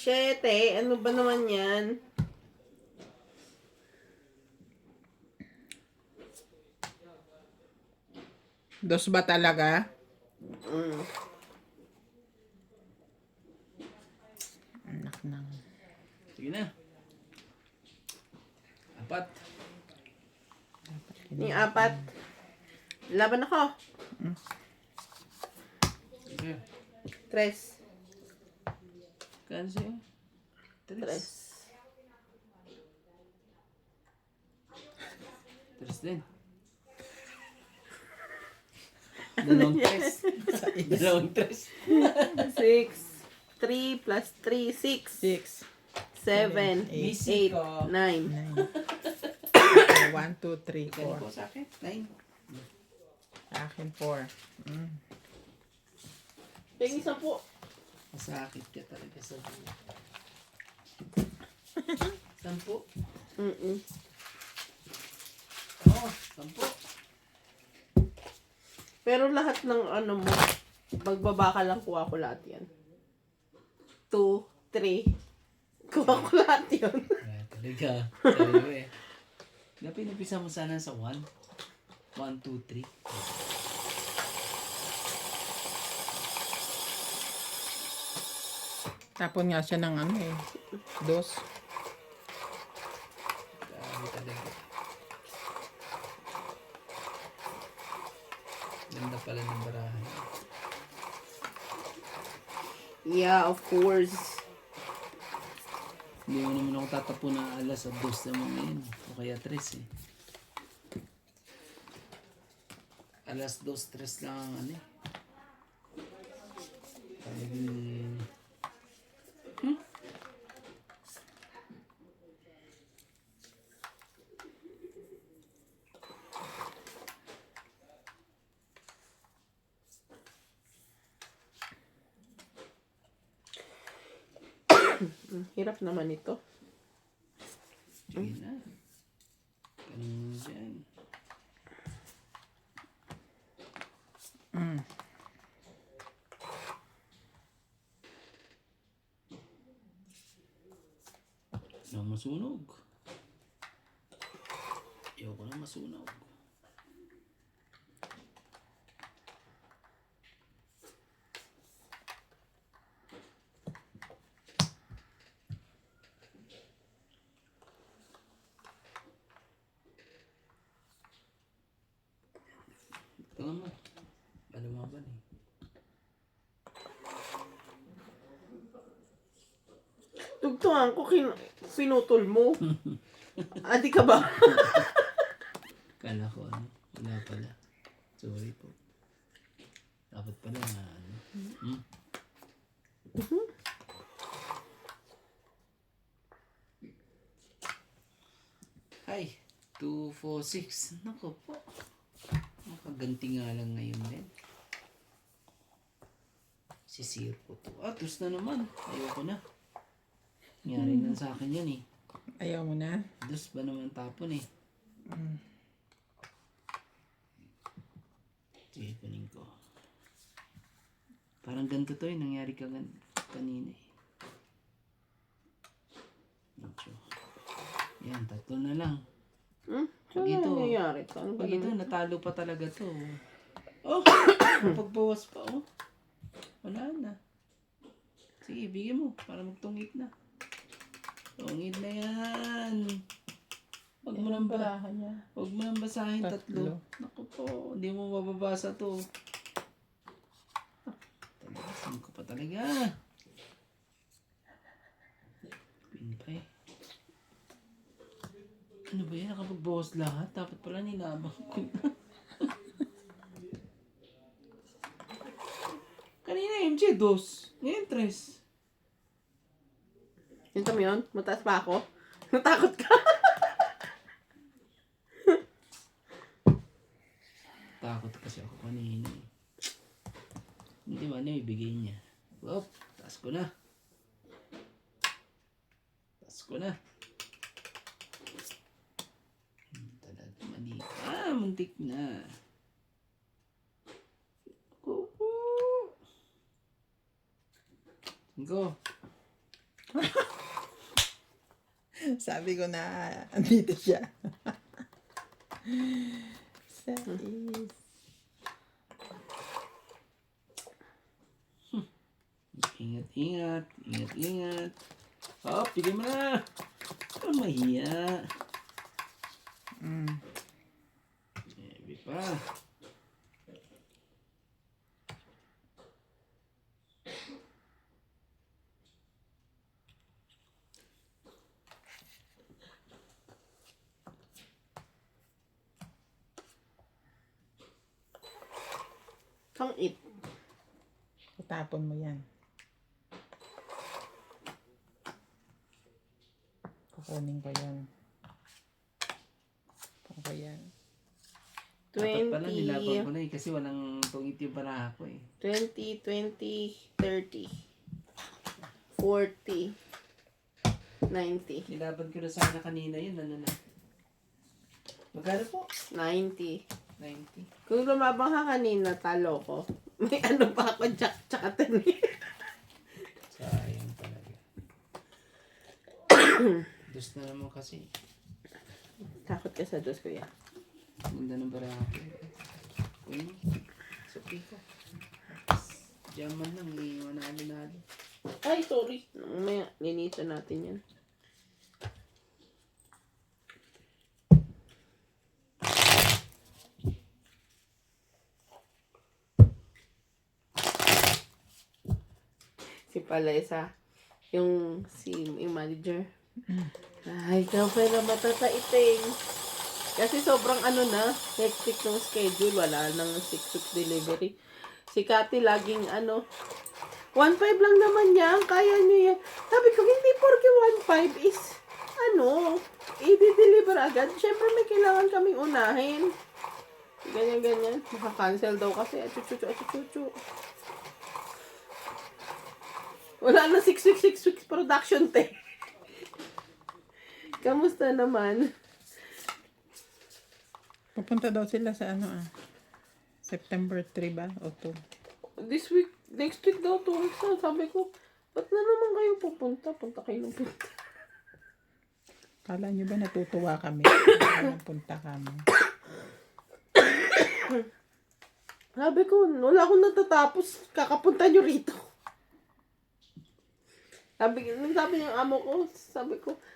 Siyete, ano ba naman yan? Dos ba talaga? Mm. Anak ng... Sige na. Apat. Yung apat. Laban ako. Sige. Tres. Kano sa'yo? Tres. Tres din. Dalawang tres. Dalawang tres. Six. 3 plus 3, 6. 6. 7, Busy 8, ka. 9. 9. 1, 2, 3, Kano 4. po sa akin? 9. Akin 4. Tingin isa po. Masakit ka talaga sa buhay. 10. Mm-mm. Oo, 10. Pero lahat ng ano mo, magbaba ka lang, kuha ko lahat yan. 2, 3. Kuha ko lahat yun. Wala talaga. Sabi ko eh. Dapat inupisa mo sana sa 1. 1, 2, 3. Tapon nga siya ng ano eh. Dos. Grabe talaga. Ganda pala ng barahan. Yeah, of course. Hindi mo naman ako tatapo na alas at dos naman ngayon. O kaya tres eh. Alas dos, tres lang ang ano eh. Talagang... Hirap naman ito. Sige na. Ganun mo dyan. Ayaw masunog. Ayaw ko na masunog. Ito naman. Lumaban eh. Tugtungan ko, pinutol mo. Adi ka ba? Kala ko ano. Wala pala. Sorry po. Dapat pala na ano. Ay, 2, 4, 6. Nako po. Makaganti nga lang ngayon din. Sisir ko to. Ah, tus na naman. Ayoko na. Nangyari na sa akin yan eh. Ayaw mo na? Dus ba naman tapon eh. Sige, kunin ko. Parang ganito to eh. Nangyari ka kanina eh. Medyo. Yan, tatlo na lang. Saan Pag ito, nangyayari to? Ano ba pag ito, naman? natalo pa talaga to. Oh! Pagbawas pa oh. Wala na. Sige, bigyan mo para magtungit na. Tungit na yan. Huwag mo nang barahan niya. Huwag mo nang basahin Tatlo. Naku po, hindi mo mababasa to. Talagasin ko pa talaga. Pinpay. Ano ba yan? Nakapagbawas lahat? Dapat pala nilabang ko na. Kanina MJ, 2. Ngayon, 3. Hinto mo yun? Mataas pa ako? Natakot ka? Takot kasi ako kanina. Hindi ba ano ibigay niya? Wop, taas ko na. Taas ko na. Talaga mali. Muntik na. Go. Sabi ko na, andito siya. Sais. Ingat. Ingat. Hop, bigyan mo na. Ito mahiya. Sabi pa. Kang it. Itapon mo yan. Kukunin ko yan. Kukunin ko yan. Dapat pala 20, nilabang ko na kasi walang tungit yung baraha ko 20, 20, 30, 40, 90, Nilaban ko na sana kanina yun. Ano na? Magkano po? 90. 90. Kung lumabang ka kanina, talo ko. May ano pa ako, jack, tsaka tani. Sayang talaga. Dus na naman kasi. Takot ka sa dos, kuya. Ganda ng baraha ko. Uy, sabi ko. Diyaman lang, manalo-nalo. Ay, sorry. May linisan natin yan. Si Palesa, yung manager. Ay, ikaw pala matataiting. Kasi sobrang hectic ng schedule. Wala nang 6 weeks delivery. Si Cathy laging 1.5 lang naman yan. Kaya niyo yan. Sabi ko, hindi porke 1.5 is, i-deliver agad. Siyempre may kailangan kaming unahin. Ganyan. Maka-cancel daw kasi. Chuchu. Wala na 6 weeks production, te. Kamusta naman? Pupunta daw sila sa September 3 ba? O 2? This week, next week daw, 2 weeks na. Sabi ko, ba't na naman kayo pupunta? Punta kayo ng punta. Kala nyo ba natutuwa kami? Kaya punta kami. Sabi ko, wala akong natatapos. Kakapunta nyo rito. Sabi yung amo ko,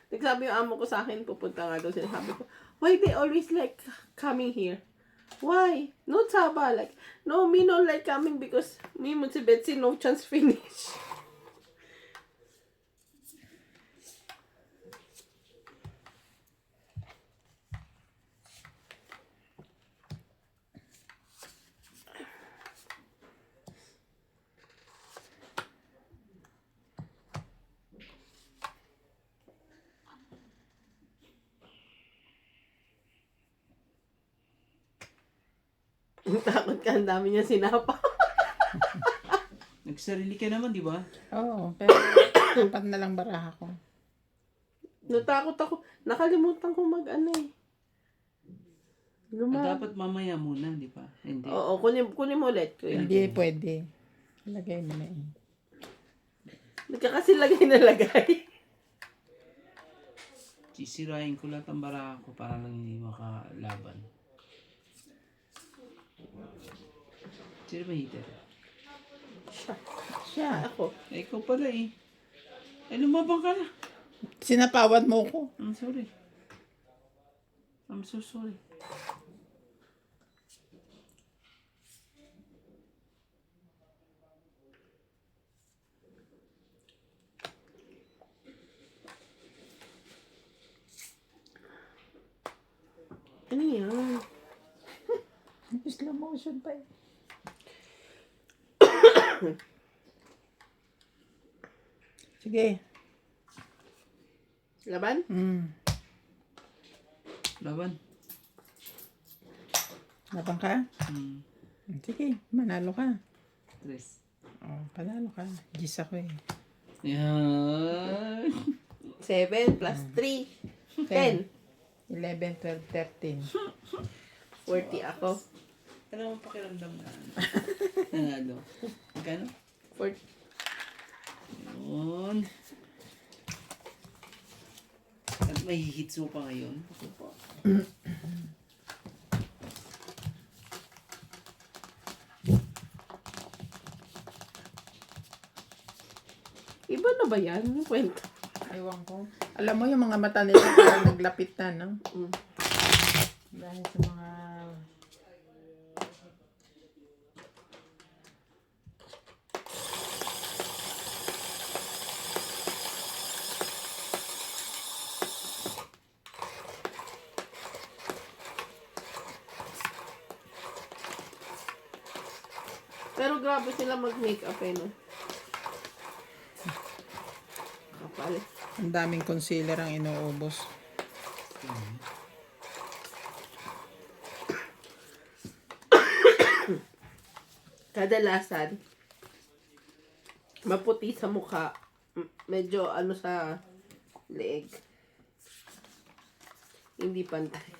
nagsabi yung amo ko sa akin, pupunta nga daw sila. Sabi ko, why they always like coming here? Why? No Saba, like, no, me no like coming because me mo si Betsy no chance finish. Takot ka, ang dami niya sinapa. Nagsarili ka naman, di ba? Oo, pero apat na lang baraha ko. Natakot ako. Nakalimutan ko Dapat mamaya muna, di ba? Hindi. Oo, kunin mo ulit, kuya. Hindi pwede. Lagay mo na yun. Nagkakasi lagay. Sisirain ko lahat ang baraha ko para lang hindi makalaban. Sino ba hitter? Siya. Ako. Ikaw pala eh. Lumabang ka na. Sinapawan mo ko. Sorry. I'm so sorry. Ano yan? Slow motion pa eh. Sige. Laban? Laban. Laban ka? Sige, manalo ka. Tres. Oh, panalo ka. Gis ako eh. Yan. 7 plus 3. 10. 11, 12, 13. 40 ako. Ano ang pakiramdam na? Nanalo. Magkano? 40. Yun. At may hits mo pa ngayon. Ako pa. Iba na ba yan? Yung kwento. Ewan ko. Alam mo yung mga mata nila parang naglapit na, no? Dahil sa mga... Pero grabe sila mag-makeup eh, no? Kapal. Ang daming concealer ang inuubos. Kadalasan, maputi sa mukha. Medyo ano sa leeg. Hindi pantay.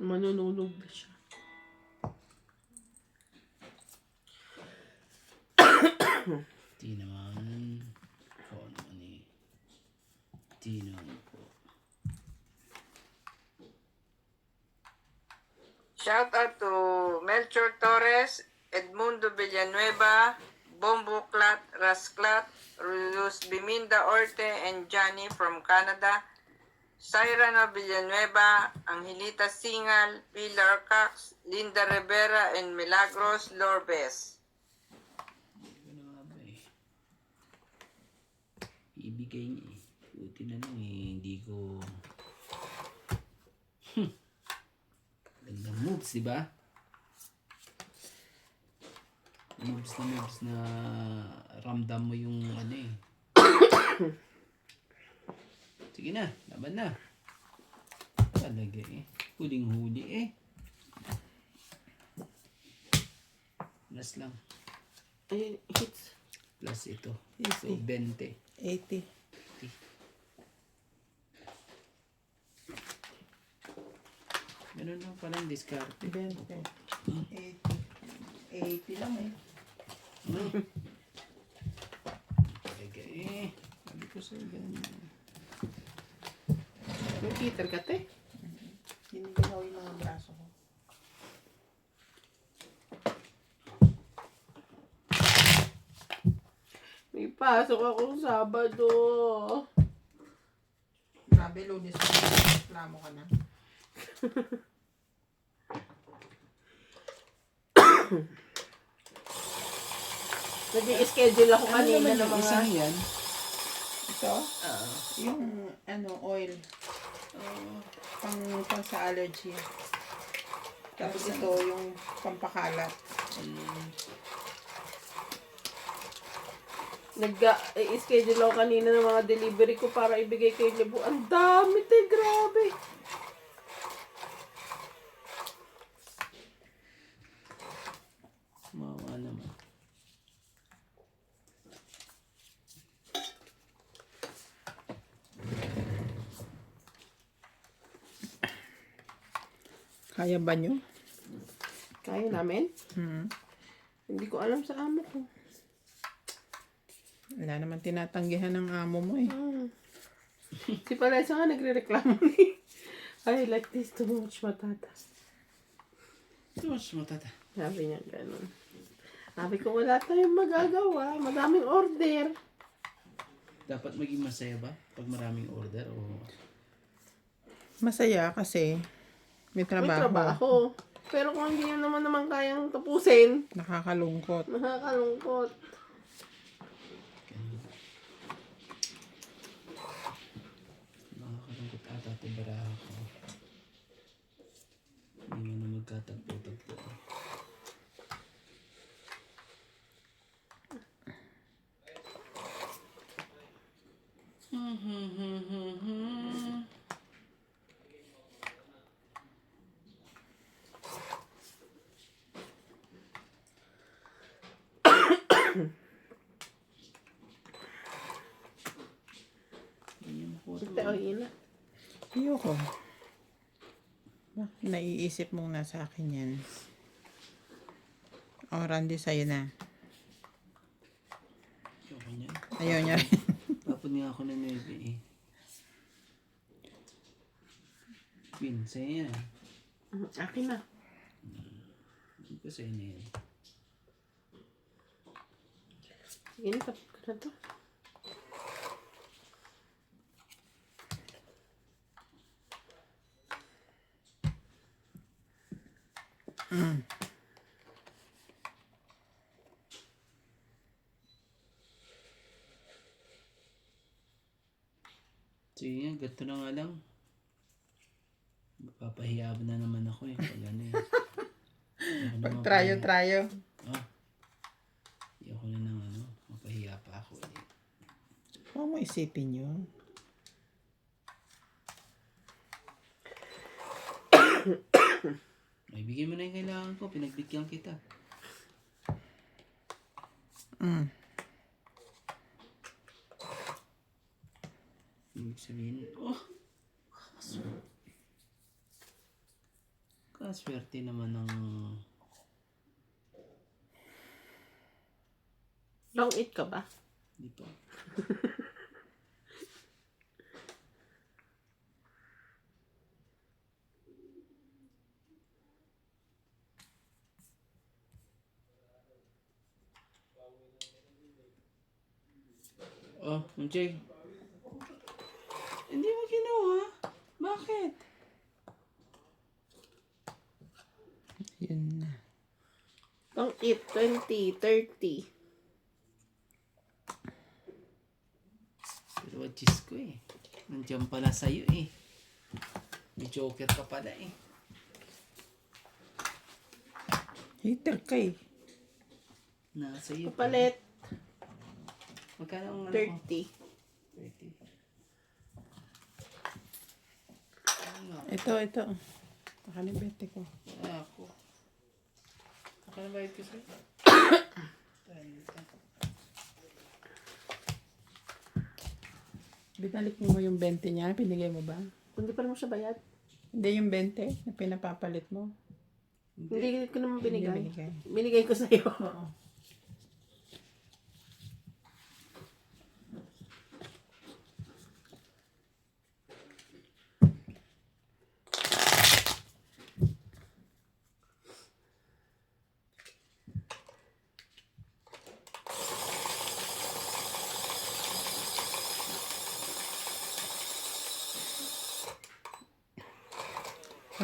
Manununog na siya. Di naman. Oo naman eh. Di naman po. Shout out to Melchor Torres, Edmundo Villanueva, Bombo Clat, Rasclat, Luz Biminda Orte, and Johnny from Canada. Cyrano Villanueva, Angelita Singal, Pilar Cox, Linda Rivera, and Milagros Lorbes. Ano nga ba eh. Ibigay niya eh. Buti na lang eh. Hindi ko... Gandang moves, diba? Moves na ramdam mo yung ano eh. Sige na, laban na. Talaga eh. Huling-huli eh. Plus lang. Ay, hits. Plus ito. So, 80. 20. 80. Ganun lang palang diskarte. 20. 80. 80 lang eh. Talaga eh. Sabi ko sa'yo ganun. May Peter ka, te. Giniginaw yung mga braso ko. May pasok akong Sabado. Grabe, Lunes ko. Reklamo ka na. Nag-i-schedule ako kanina ng mga... Isang yan. Ito, yung ano, oil. Pang sa allergy. Tapos ito, yung pampakalat. Nag-i-schedule ako kanina ng mga delivery ko para ibigay kay Lebu. Ang dami, te. Grabe. Mawa naman. Kaya ba nyo? Kaya namin? Hmm. Hindi ko alam sa amo ko. Wala naman tinatanggihan ng amo mo eh. Si Palesa nga nagre-reklamo ni. I like this too much matata. Ito mas matata. Sabi niya ganun. Sabi ko wala tayong magagawa. Madaming order. Dapat maging masaya ba? Pag maraming order o... Masaya kasi may May trabaho. trabaho. Pero kung hindi nyo naman kayang tapusin, Nakakalungkot. nakakalungkot. Nakakalungkot ata ito baraha ko. Hindi mo na magkatagpo-tagpo. Ito, oh, yun na. Ayoko. Bakit naiisip mong nasa akin yan? O, Randy, sa'yo na. Ayoko niyan. Ayaw niya rin. Tapon nga ako ng 9 eh. Pin, sa'yo yan. Akin na. Hindi ko sa'yo na yan. Sige na, tapos ko na to. Sige nga, gato na nga lang. Papahiya na naman ako eh. Pag ano eh. Ayoko na mapahiya. Trayo. Ah. Ayoko na ng ano. Mapahiya pa ako eh. Huwag mo isipin yun. Ay, bigyan mo na yung kailangan ko. Pinagbigyan kita. Ibig sabihin, kaswerte naman ng... Long eat ka ba? Dito. Oh, Jay. Hindi mo ginawa. Bakit? Yun na. Long eat 20, 30. Pero Diyos ko eh. Nandiyan pala sa'yo eh. May joker ka pala eh. Hater ka eh. Nasa iyo. Papalit. Magkano ang ano ko? 30. 30. Ito. Nakalibete ko. Wala ako. Magkano bayad ko sa'yo? 30. Binalik mo yung 20 niya. Pinigay mo ba? Hindi pa naman siya bayad. Hindi yung 20 na pinapapalit mo. Hindi ko naman Hindi binigay. binigay. Binigay ko sa'yo. Oo.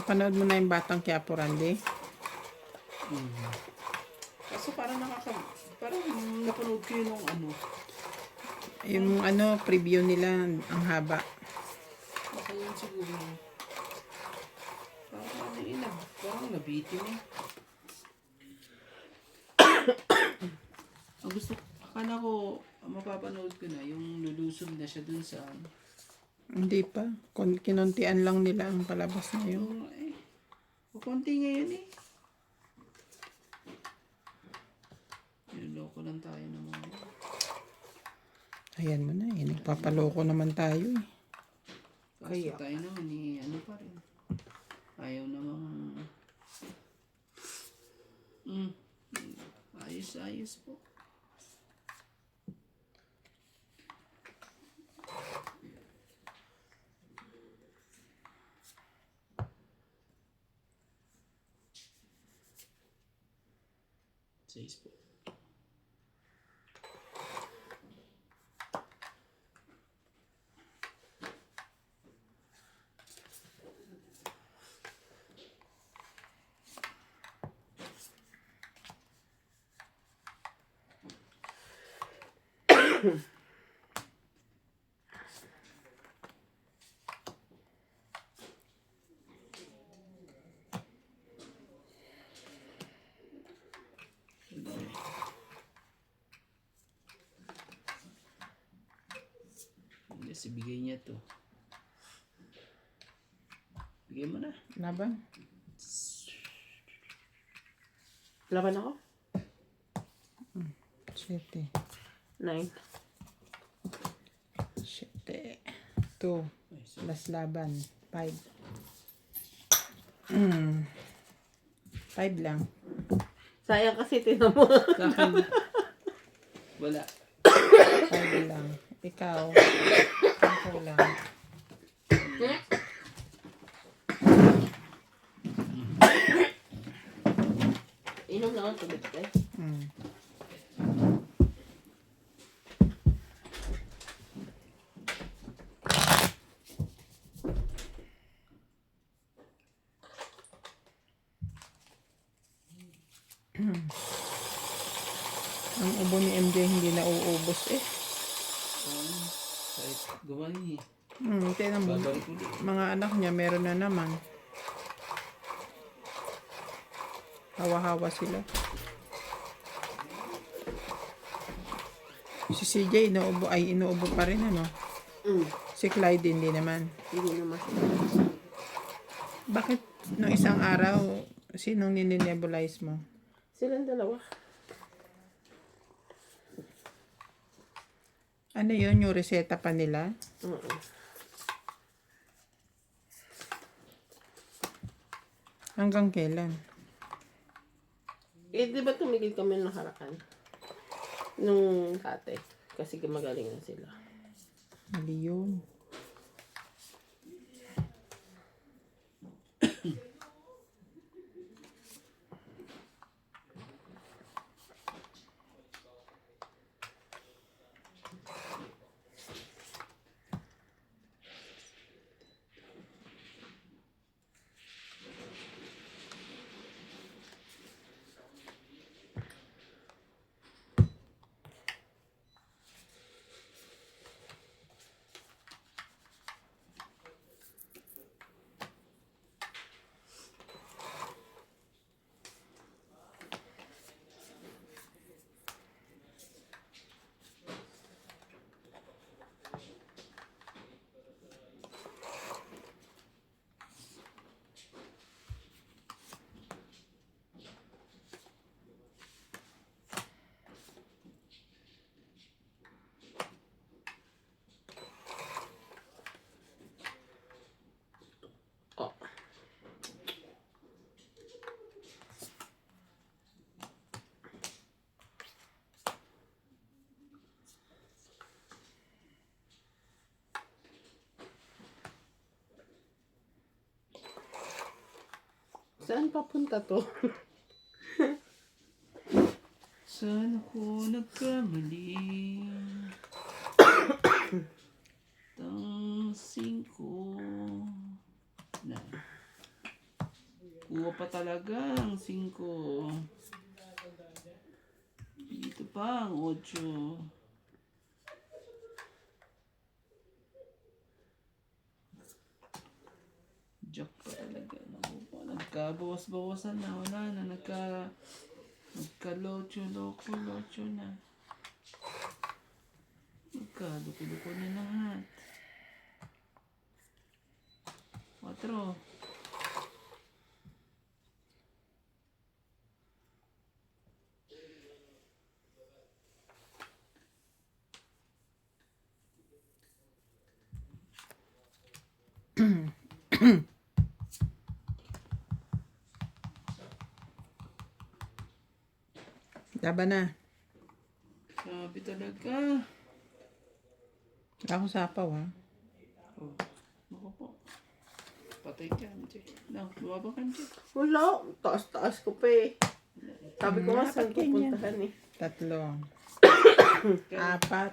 Napanood mo na yung Batang Quiapo, Randy? Kaso parang parang napanood ko yun nung ano. Yung preview nila, ang haba. Baka yun siguro. Parang ano yun ah. Parang nabitin eh. Ang gusto, akala ko, mapapanood ko na, yung lulusog na siya dun sa, Hindi pa. Kinuntian lang nila ang palabas na yun. yung, kukunti ngayon eh. Niloloko lang tayo ng mga, Ayan mo na eh. Nagpapaloko naman tayo eh. kaso tayo naman eh, ano pa rin. Ayaw namang, ayos po. 6 po. Yes, ibigay niya to. Bigay mo na. Laban. Laban ako? 7. 9. 7. 2. Ay, so, Plus laban. 5. 5 lang. Sayang kasi tinan mo. sa akin, wala. 5 lang. Ikaw. 10 lang. Inom lang ang tubig tayo. Mm. Ang ubo ni MJ hindi na uubos eh. Kahit gawin niya. Tingnan mo. Babalik ulit. Mga anak niya meron na naman. Hawa-hawa sila. Si CJ inuubo pa rin ano. Si Clyde hindi naman. Hindi naman. Bakit nung isang araw sinong nininebulize mo? Silang dalawa. Ano yun? Yung reseta pa nila? Oo. Hanggang kailan? Eh, di ba tumigil kami ng harakan? Nung tate. Kasi gumagaling na sila. Mali yun. Oh. Saan papunta to? Saan ako nagkamali? Tang 5 na. Kuha pa talaga ang 5. Dito pa ang 8. Joke pa talaga. Nagkabawas-bawasan na. Wala na. Nagka-locho na. Nagka-luko-luko na lahat. 4. Laban na. Sabi talaga. Wala akong sapaw ha. Oh, ako po. Patay ka, MJ. No, luwaba ka, MJ. Wala. Taas-taas ko pa eh. Sabi ko nga saan Dapat ganyan. pupuntahan eh. 3. 4.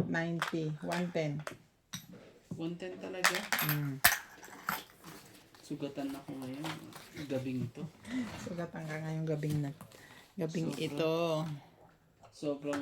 90. 110. 110 talaga. Sugatan ako ngayon. Gabing to. Sugatan ka ngayong gabing Sobra. ito. Sobrang